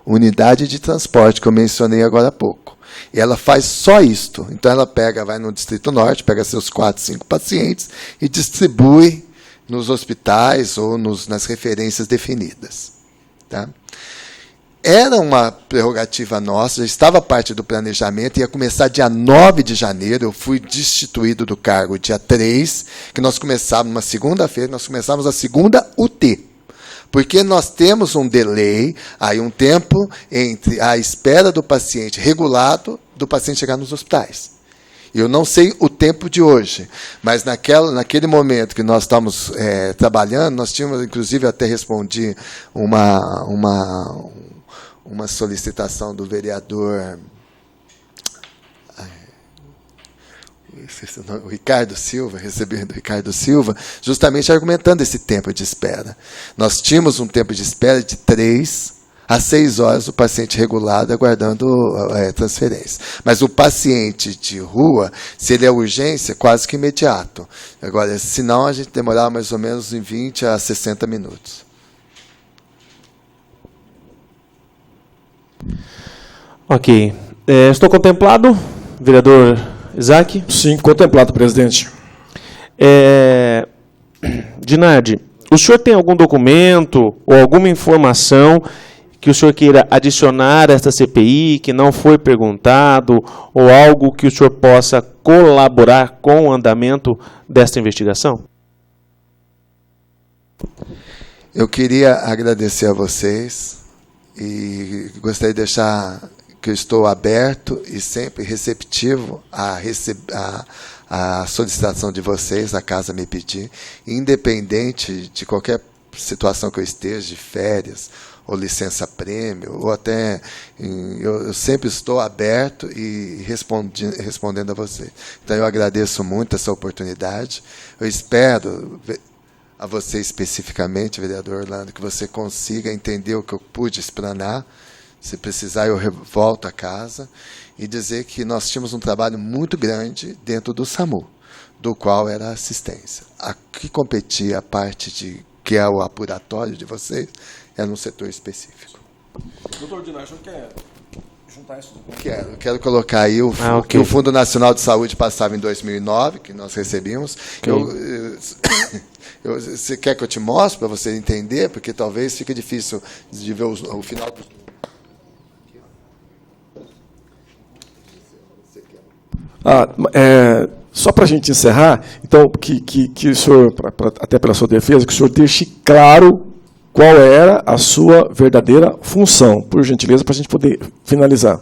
Unidade de Transporte, que eu mencionei agora há pouco. E ela faz só isto. Então ela vai no Distrito Norte, pega seus 4, 5 pacientes e distribui nos hospitais ou nas referências definidas. Tá? Era uma prerrogativa nossa, já estava parte do planejamento, ia começar dia 9 de janeiro, eu fui destituído do cargo dia 3, que nós começávamos, uma segunda-feira, nós começávamos a segunda UT. Porque nós temos um delay, aí um tempo entre a espera do paciente regulado, do paciente chegar nos hospitais. Eu não sei o tempo de hoje, mas naquele momento que nós estamos trabalhando, nós tínhamos, inclusive, até respondi uma solicitação do vereador o Ricardo Silva, recebendo o Ricardo Silva, justamente argumentando esse tempo de espera. Nós tínhamos um tempo de espera de 3 a 6 horas o paciente regulado aguardando transferência. Mas o paciente de rua, se ele é urgência, quase que imediato. Agora, senão a gente demorava mais ou menos em 20 a 60 minutos. Ok. Estou contemplado, vereador Isaac? Sim, contemplado, presidente. Dinardi, o senhor tem algum documento ou alguma informação que o senhor queira adicionar a esta CPI, que não foi perguntado, ou algo que o senhor possa colaborar com o andamento desta investigação? Eu queria agradecer a vocês e gostaria de deixar que eu estou aberto e sempre receptivo à solicitação de vocês, a casa me pedir, independente de qualquer situação que eu esteja, de férias, ou licença-prêmio, ou até... Eu sempre estou aberto e respondendo a vocês. Então, eu agradeço muito essa oportunidade. Eu espero, a você especificamente, vereador Orlando, que você consiga entender o que eu pude explanar. Se precisar, eu volto a casa e dizer que nós tínhamos um trabalho muito grande dentro do SAMU, do qual era a assistência. A que competia a parte que é o apuratório de vocês, era num setor específico. Doutor Dinardi, o senhor quer juntar isso? Quero colocar aí que o Fundo Nacional de Saúde passava em 2009, que nós recebíamos. Você quer que eu te mostre para você entender? Porque talvez fique difícil de ver o final do... Só para a gente encerrar, então, que o senhor, até pela sua defesa, que o senhor deixe claro qual era a sua verdadeira função, por gentileza, para a gente poder finalizar.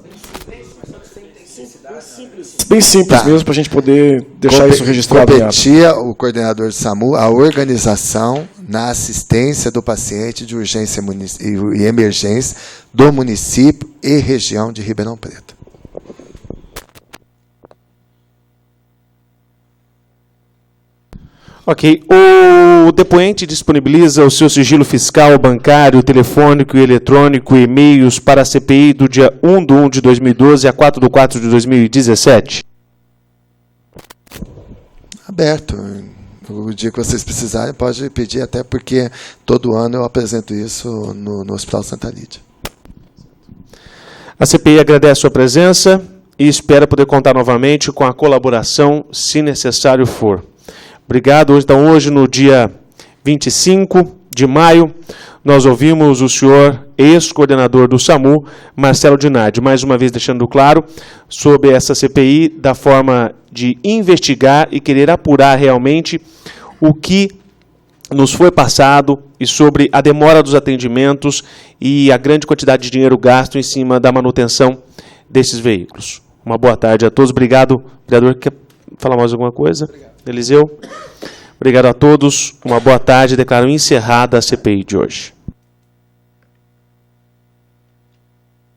Bem simples mesmo, para a a gente poder deixar isso registrado. Competia o coordenador de SAMU a organização na assistência do paciente de urgência e emergência do município e região de Ribeirão Preto. Ok. O depoente disponibiliza o seu sigilo fiscal, bancário, telefônico e eletrônico e e-mails para a CPI do dia 1/1 de 2012 a 4/4 de 2017? Aberto. O dia que vocês precisarem, pode pedir, até porque todo ano eu apresento isso no Hospital Santa Lídia. A CPI agradece a sua presença e espera poder contar novamente com a colaboração, se necessário for. Obrigado. Então, hoje, no dia 25 de maio, nós ouvimos o senhor ex-coordenador do SAMU, Marcelo Dinardi, mais uma vez deixando claro sobre essa CPI, da forma de investigar e querer apurar realmente o que nos foi passado e sobre a demora dos atendimentos e a grande quantidade de dinheiro gasto em cima da manutenção desses veículos. Uma boa tarde a todos. Obrigado. Vereador, quer falar mais alguma coisa? Obrigado. Eliseu? Obrigado a todos. Uma boa tarde. Declaro encerrada a CPI de hoje.